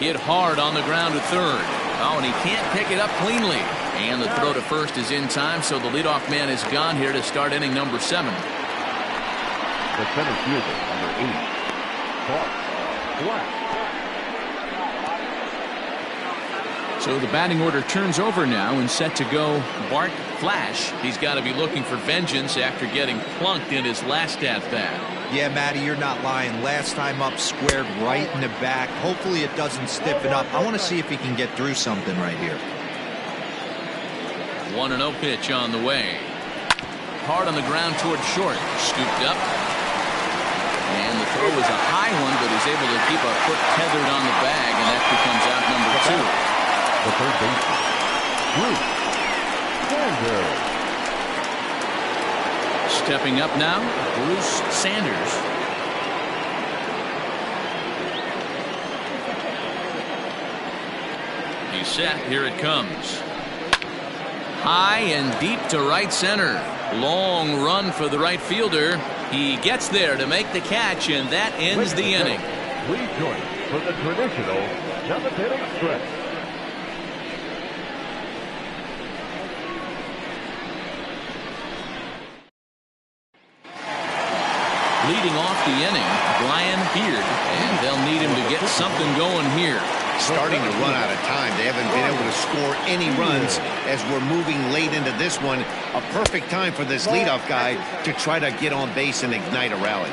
Hit hard on the ground to third. Oh, and he can't pick it up cleanly. And the throw to first is in time, so the leadoff man is gone here to start inning number 7. The center fielder, number 8. Clark. So the batting order turns over now and set to go Bart Flash. He's got to be looking for vengeance after getting plunked in his last at-bat. Yeah, Matty, you're not lying. Last time up, squared right in the back. Hopefully it doesn't stiffen up. I want to see if he can get through something right here. 1-0 pitch on the way. Hard on the ground toward short. Scooped up. And the throw is a high one, but he's able to keep a foot tethered on the bag, and that becomes out number 2. The third baseman, Bruce Sanders. Stepping up now, Bruce Sanders. He's set. Here it comes. High and deep to right center. Long run for the right fielder. He gets there to make the catch, and that ends the inning. Please join for the traditional 7th inning stretch. Leading off the inning, Brian Beard, and they'll need him to get something going here. Starting to run out of time. They haven't been able to score any runs as we're moving late into this one. A perfect time for this leadoff guy to try to get on base and ignite a rally.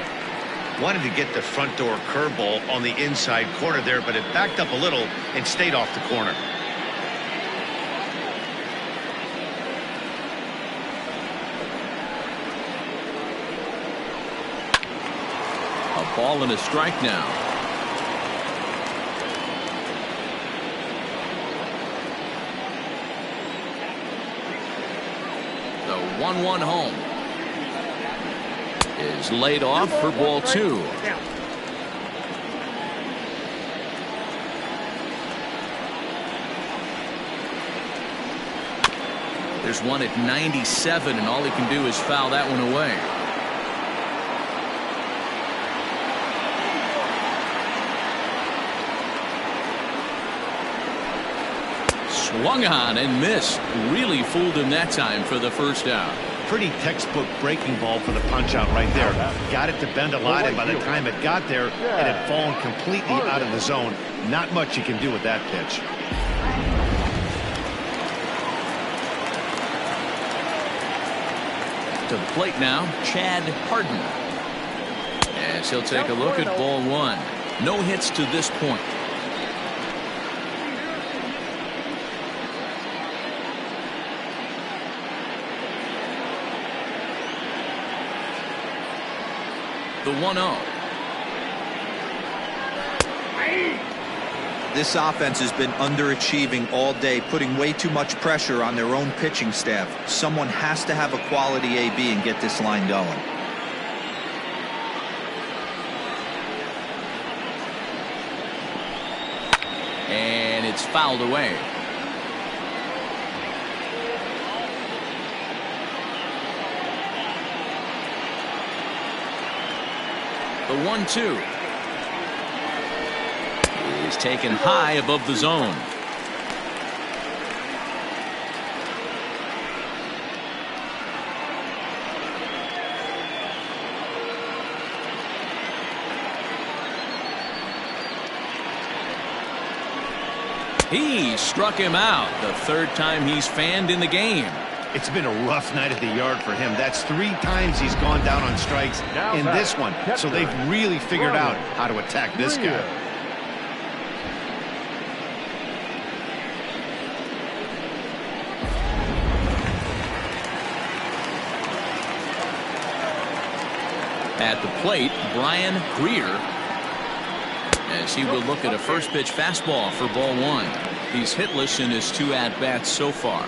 Wanted to get the front door curveball on the inside corner there, but it backed up a little and stayed off the corner. A ball and a strike now. The 1-1 home is laid off for ball 2. There's one at 97, and all he can do is foul that one away. Swung on and missed. Really fooled him that time for the first out. Pretty textbook breaking ball for the punch out right there. Got it to bend a lot, and by the time it got there, it had fallen completely out of the zone. Not much you can do with that pitch. To the plate now, Chad Harden. As he'll take a look at ball one. No hits to this point. The 1-0. This offense has been underachieving all day, putting way too much pressure on their own pitching staff. Someone has to have a quality AB and get this line going. And it's fouled away. The 1-2 is taken high above the zone. He struck him out the third time he's fanned in the game. It's been a rough night at the yard for him. That's 3 times he's gone down on strikes in this one. So they've really figured out how to attack this guy. At the plate, Brian Greer, as he will look at a first pitch fastball for ball one. He's hitless in his 2 at-bats so far.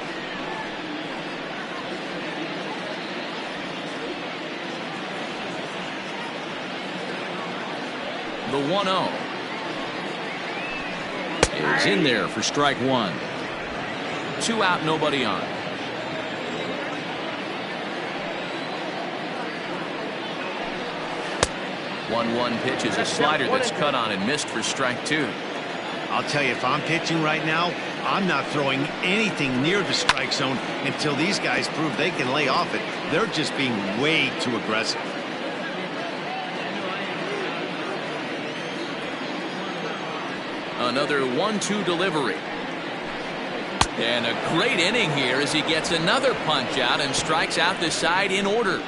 The 1-0 is in there for strike one. 2 out, nobody on. One pitch is a slider that's cut on and missed for strike 2. I'll tell you, if I'm pitching right now, I'm not throwing anything near the strike zone until these guys prove they can lay off it. They're just being way too aggressive. Another 1-2 delivery. And a great inning here as he gets another punch out and strikes out the side in order.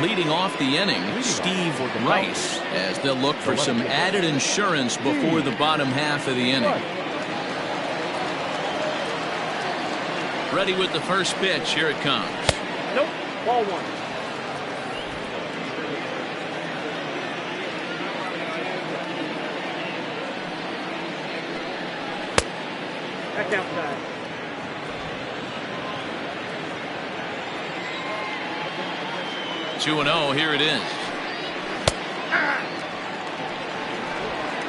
Leading off the inning, Steve Rice, as they'll look for some added insurance before the bottom half of the inning. Ready with the first pitch. Here it comes. Nope. Ball one. Back outside. Two 2-0. Here it is.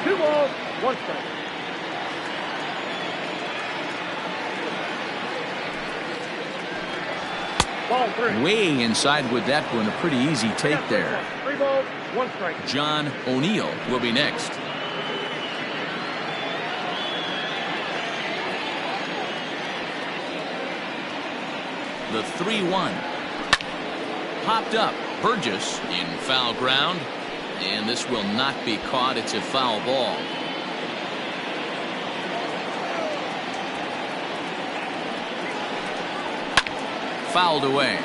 2 balls, 1 strike. Ball 3. Way inside with that one. A pretty easy take there. 3 balls, 1 strike. John O'Neill will be next. The 3-1. Popped up. Burgess in foul ground. And this will not be caught. It's a foul ball. Fouled away.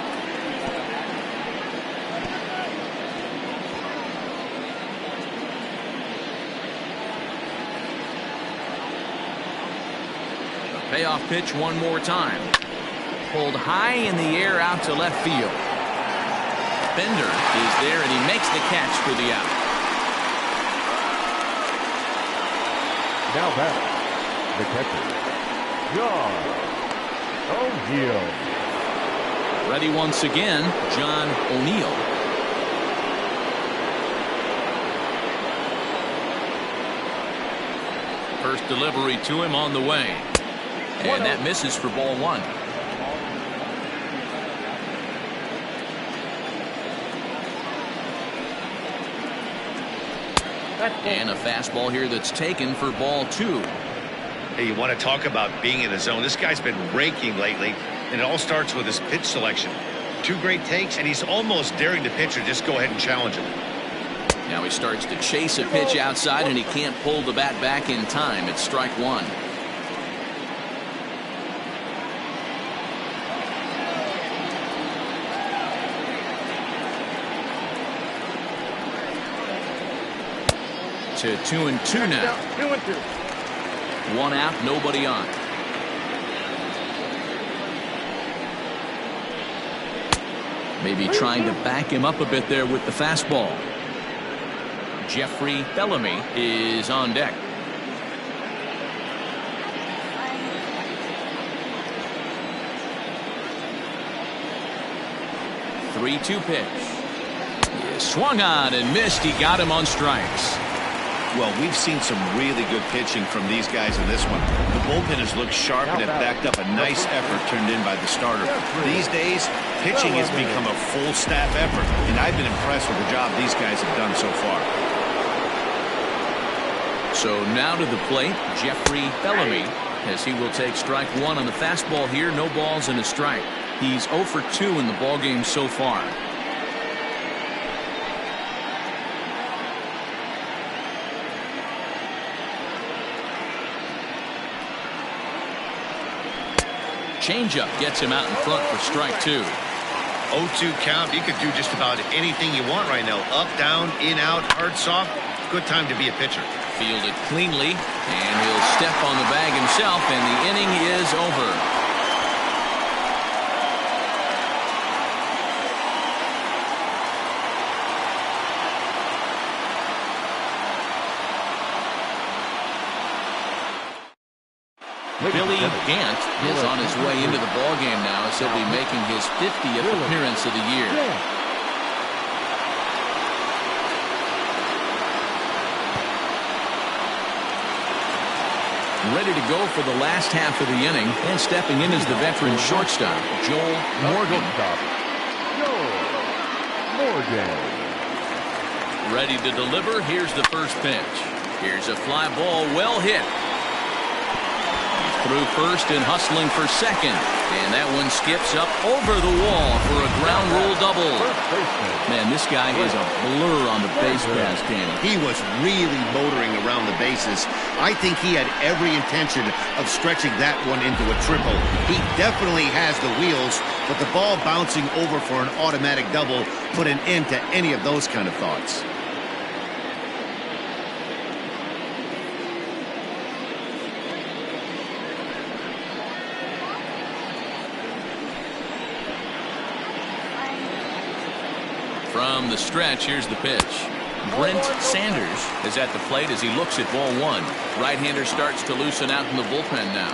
The payoff pitch one more time. Pulled high in the air out to left field. Bender is there and he makes the catch for the out. Now back, the catcher, John O'Neill. Ready once again, John O'Neill. First delivery to him on the way. And that misses for ball one. And a fastball here that's taken for ball two. Hey, you want to talk about being in the zone? This guy's been raking lately, and it all starts with his pitch selection. Two great takes, and he's almost daring the pitcher just go ahead and challenge him. Now he starts to chase a pitch outside, and he can't pull the bat back in time. It's strike one. To 2-2 now. 2-2. One out, nobody on. Maybe trying to back him up a bit there with the fastball. Jeffrey Bellamy is on deck. Three-two pitch. He swung on and missed. He got him on strikes. Well, we've seen some really good pitching from these guys in this one. The bullpen has looked sharp, and it backed up a nice effort turned in by the starter. These days, pitching has become a full staff effort, and I've been impressed with the job these guys have done so far. So now to the plate, Jeffrey Bellamy, as he will take strike one on the fastball here. No balls and a strike. He's 0 for 2 in the ballgame so far. Changeup gets him out in front for strike two. 0-2 count. You could do just about anything you want right now. Up, down, in, out, hard, soft. Good time to be a pitcher. Fielded cleanly, and he'll step on the bag himself, and the inning is over. Billy Gant is on his way into the ballgame now, as he'll be making his 50th appearance of the year. Ready to go for the last half of the inning, and stepping in is the veteran shortstop, Joel Morgan. Ready to deliver. Here's the first pitch. Here's a fly ball, well hit. Through first and hustling for second. And that one skips up over the wall for a ground rule double. Man, this guy is a blur on the base paths, Danny. He was really motoring around the bases. I think he had every intention of stretching that one into a triple. He definitely has the wheels, but the ball bouncing over for an automatic double put an end to any of those kind of thoughts. From the stretch, here's the pitch. Brent Sanders is at the plate as he looks at ball one. Right-hander starts to loosen out in the bullpen now.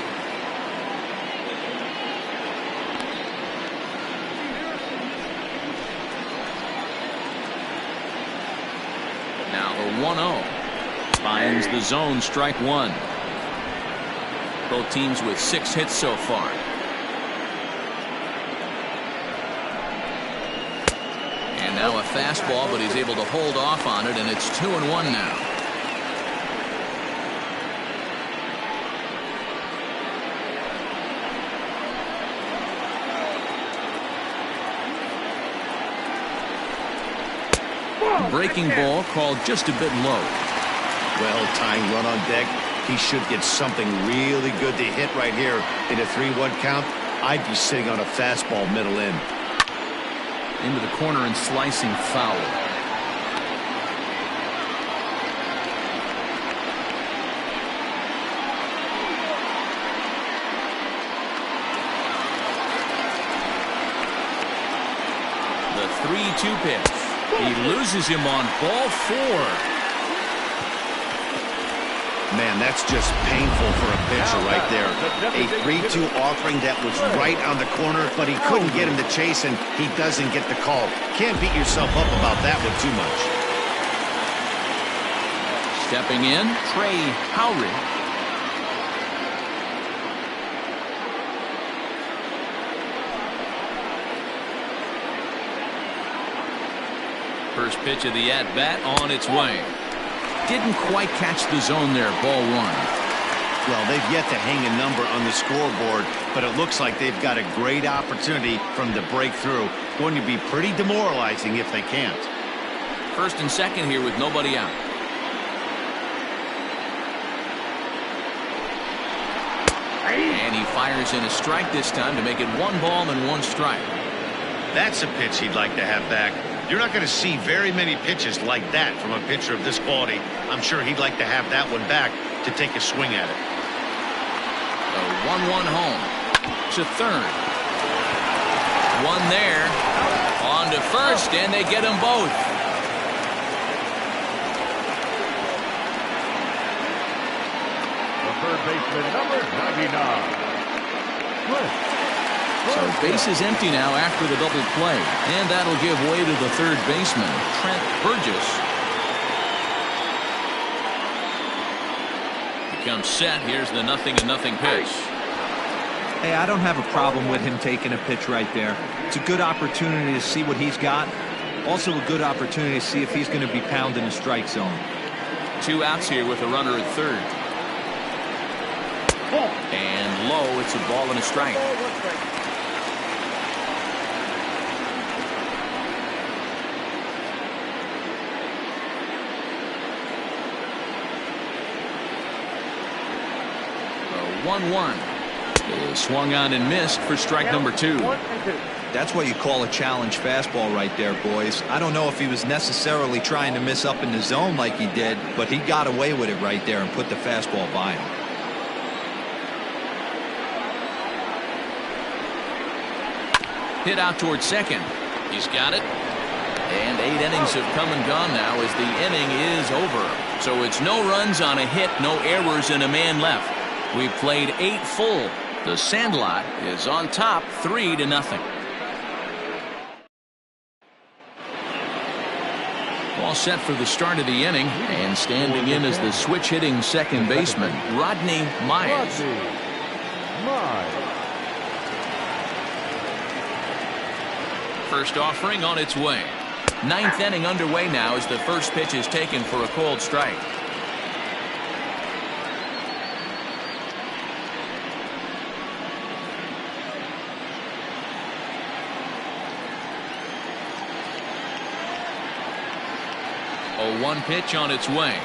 Now the 1-0. Finds the zone, strike one. Both teams with 6 hits so far. Now a fastball, but he's able to hold off on it, and it's 2-1 now. Breaking ball called just a bit low. Well-timed run on deck. He should get something really good to hit right here in a 3-1 count. I'd be sitting on a fastball middle in. Into the corner and slicing foul. The 3-2 pitch. He loses him on ball 4. Man, that's just painful for a pitcher right there. A 3-2 offering that was right on the corner, but he couldn't get him to chase, and he doesn't get the call. Can't beat yourself up about that one too much. Stepping in, Trey Howry. First pitch of the at-bat on its way. Didn't quite catch the zone there. Ball one. Well, they've yet to hang a number on the scoreboard, but it looks like they've got a great opportunity from the breakthrough. Going to be pretty demoralizing if they can't. First and second here with nobody out. And he fires in a strike this time to make it 1 ball and 1 strike. That's a pitch he'd like to have back. You're not going to see very many pitches like that from a pitcher of this quality. I'm sure he'd like to have that one back to take a swing at it. The 1-1 home to third. One there. On to first, and they get them both. Third baseman, number 99. So base is empty now after the double play, and that'll give way to the third baseman, Trent Burgess. Becomes set. Here's the 0-0 pitch. Hey, I don't have a problem with him taking a pitch right there. It's a good opportunity to see what he's got. Also a good opportunity to see if he's going to be pounding the strike zone. 2 outs here with a runner at third. And low, it's a ball and a strike. The 1-1 is swung on and missed for strike number 2. That's what you call a challenge fastball right there, boys. I don't know if he was necessarily trying to miss up in the zone like he did, but he got away with it right there and put the fastball by him. Hit out towards second. He's got it. And 8 innings have come and gone now as the inning is over. So it's no runs on a hit, no errors, and a man left. We've played 8 full. The Sandlot is on top 3-0. All set for the start of the inning, and standing in as the switch hitting second baseman, Rodney Myers. First offering on its way. 9th inning underway now as the first pitch is taken for a cold strike. A 1 pitch on its way.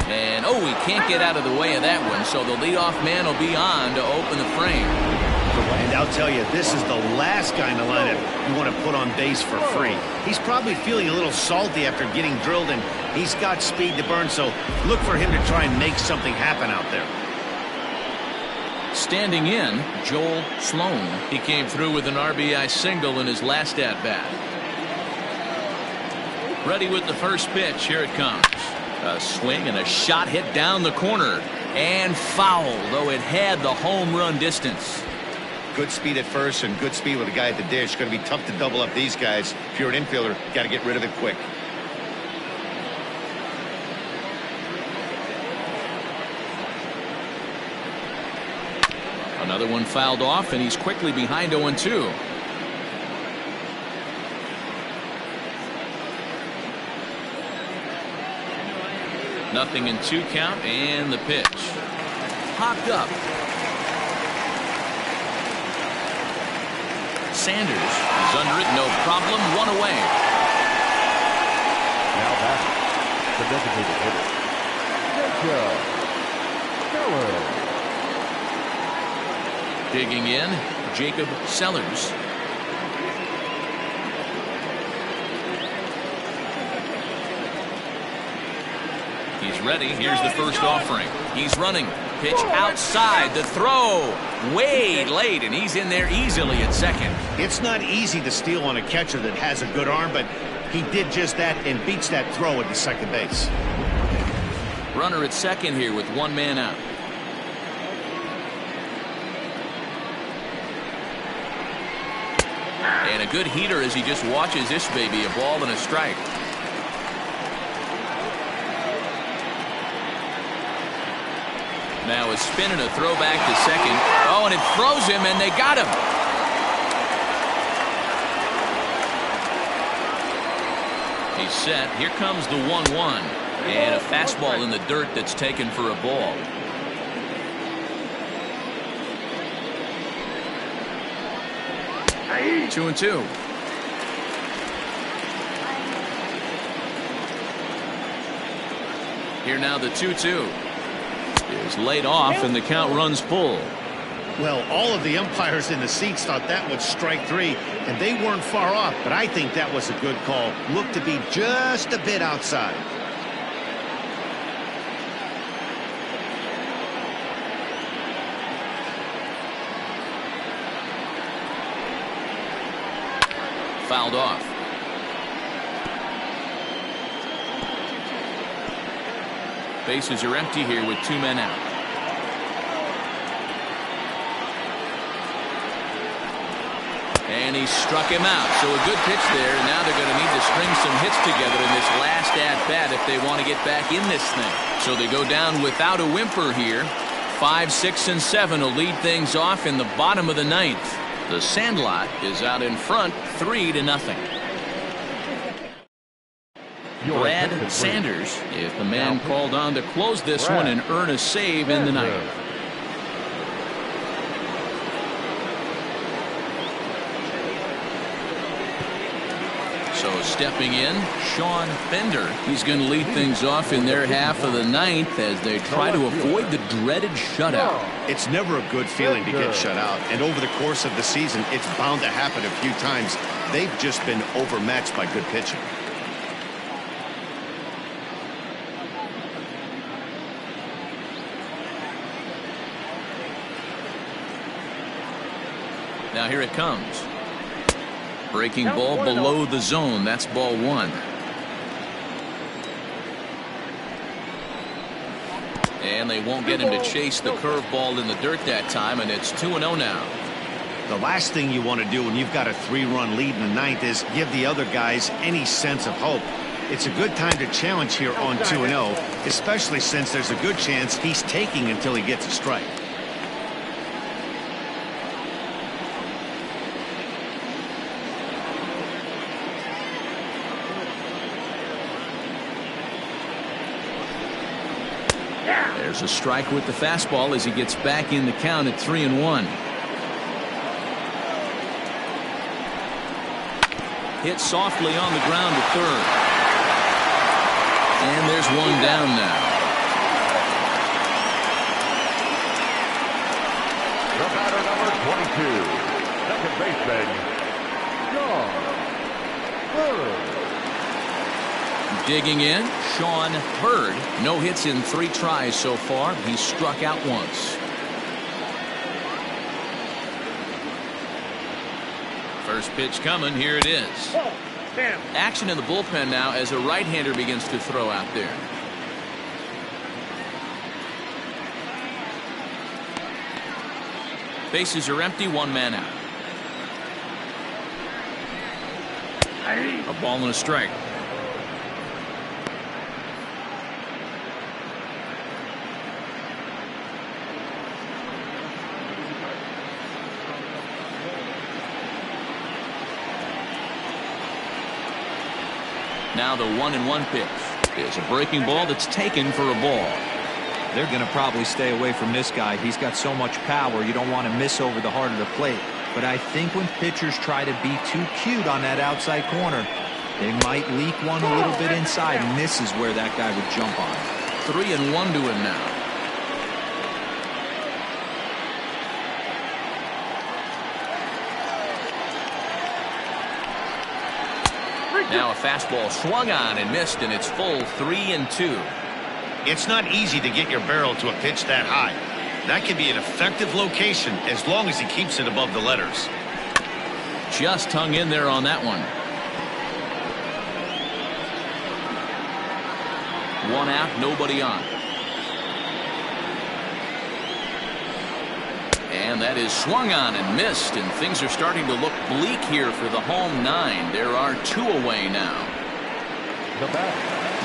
And he can't get out of the way of that one, so the leadoff man will be on to open the frame. And I'll tell you, this is the last guy in the lineup you want to put on base for free. He's probably feeling a little salty after getting drilled, and he's got speed to burn, so look for him to try and make something happen out there. Standing in, Joel Sloan. He came through with an RBI single in his last at-bat. Ready with the first pitch. Here it comes. A swing and a shot hit down the corner. And foul, though it had the home run distance. Good speed at first and good speed with a guy at the dish. Going to be tough to double up these guys. If you're an infielder, got to get rid of it quick. Another one fouled off, and he's quickly behind 0-2. Nothing in 2 count, and the pitch. Popped up. Sanders is under it, no problem. 1 away. Now back, the designated hitter, Jacob Sellers. Digging in, Jacob Sellers. He's ready. Here's the first offering. He's running. Pitch outside. The throw way late, and he's in there easily at second. It's not easy to steal on a catcher that has a good arm, but he did just that and beats that throw at the second base. Runner at second here with 1 man out. And a good heater as he just watches this baby, a ball and a strike. Now a spin and a throwback to second. Oh, and it throws him, and they got him. He's set. Here comes the 1-1. And a fastball in the dirt that's taken for a ball. Hey. 2-2. Here now the 2-2 is laid off, and the count runs full. Well, all of the umpires in the seats thought that was strike three, and they weren't far off, but I think that was a good call. Looked to be just a bit outside. Fouled off. Bases are empty here with 2 men out. And he struck him out. So a good pitch there. And now they're going to need to string some hits together in this last at-bat if they want to get back in this thing. So they go down without a whimper here. 5, 6, and 7 will lead things off in the bottom of the 9th. The Sandlot is out in front 3-0. Brad Sanders is the man called on to close this one and earn a save in the 9th. So stepping in, Sean Fender. He's going to lead things off in their half of the 9th as they try to avoid the dreaded shutout. It's never a good feeling to get shut out, and over the course of the season, it's bound to happen a few times. They've just been overmatched by good pitching. Now here it comes. Breaking ball below the zone. That's ball 1. And they won't get him to chase the curveball in the dirt that time, and it's 2-0 now. The last thing you want to do when you've got a 3-run lead in the 9th is give the other guys any sense of hope. It's a good time to challenge here on 2-0, especially since there's a good chance he's taking until he gets a strike. There's a strike with the fastball as he gets back in the count at 3-1. Hit softly on the ground to third. And there's one down now. The batter, number 22, second baseman, Sean Bird. Digging in, Sean Bird. No hits in 3 tries so far. He's struck out once. First pitch coming. Here it is. Action in the bullpen now as a right-hander begins to throw out there. Bases are empty. 1 man out. A ball and a strike. Now the 1-1 pitch is a breaking ball that's taken for a ball. They're going to probably stay away from this guy. He's got so much power. You don't want to miss over the heart of the plate. But I think when pitchers try to be too cute on that outside corner, they might leak one a little bit inside, and this is where that guy would jump on. 3-1 to him now. Now a fastball swung on and missed, and it's full 3-2. It's not easy to get your barrel to a pitch that high. That can be an effective location as long as he keeps it above the letters. Just hung in there on that one. 1 out, nobody on. And and that is swung on and missed, and things are starting to look bleak here for the home 9. There are 2 away now.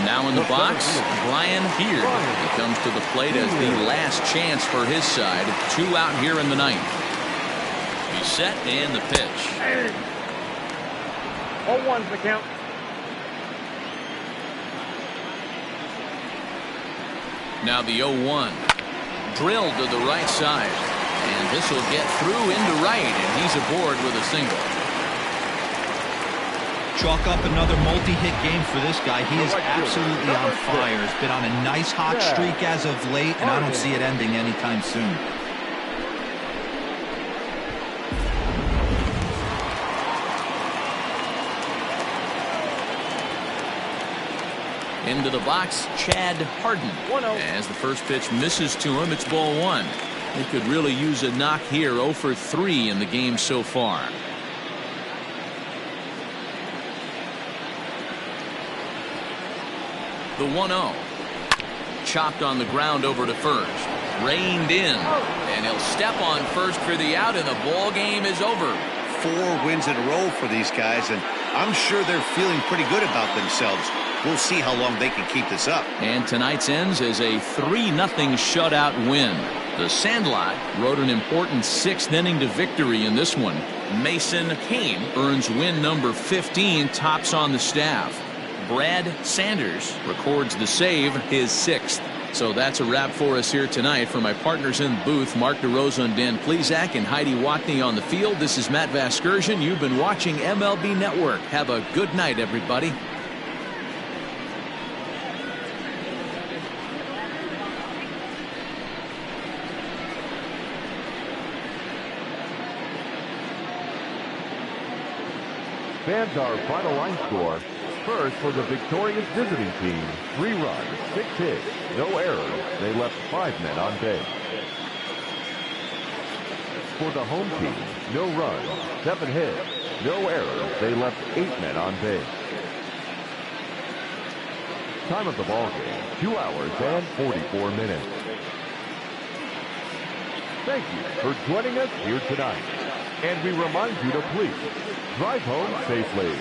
Now in the box, Brian Beard. He comes to the plate as the last chance for his side. 2 out here in the 9th. He's set and the pitch. 0-1's the count. Now the 0-1. Drilled to the right side. And this will get through into right, and he's aboard with a single. Chalk up another multi-hit game for this guy. He is absolutely on fire. He's been on a nice hot streak as of late, and I don't see it ending anytime soon. Into the box, Chad Harden. As the first pitch misses to him, it's ball 1. He could really use a knock here. 0 for 3 in the game so far. The 1-0. Chopped on the ground over to first. Reined in. And he'll step on first for the out, and the ball game is over. 4 wins in a row for these guys, and I'm sure they're feeling pretty good about themselves. We'll see how long they can keep this up. And tonight's ends as a 3-0 shutout win. The Sandlot rode an important 6th inning to victory in this one. Mason Kane earns win number 15, tops on the staff. Brad Sanders records the save, his 6th. So that's a wrap for us here tonight. For my partners in the booth, Mark DeRosa and Dan Plezak and Heidi Watney on the field, this is Matt Vasgersian. You've been watching MLB Network. Have a good night, everybody. Fans, our final line score. First, for the victorious visiting team, 3 runs, 6 hits, no errors. They left 5 men on base. For the home team, no runs, 7 hits, no errors. They left 8 men on base. Time of the ball game, 2 hours and 44 minutes. Thank you for joining us here tonight. And we remind you to please drive home safely.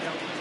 Yep.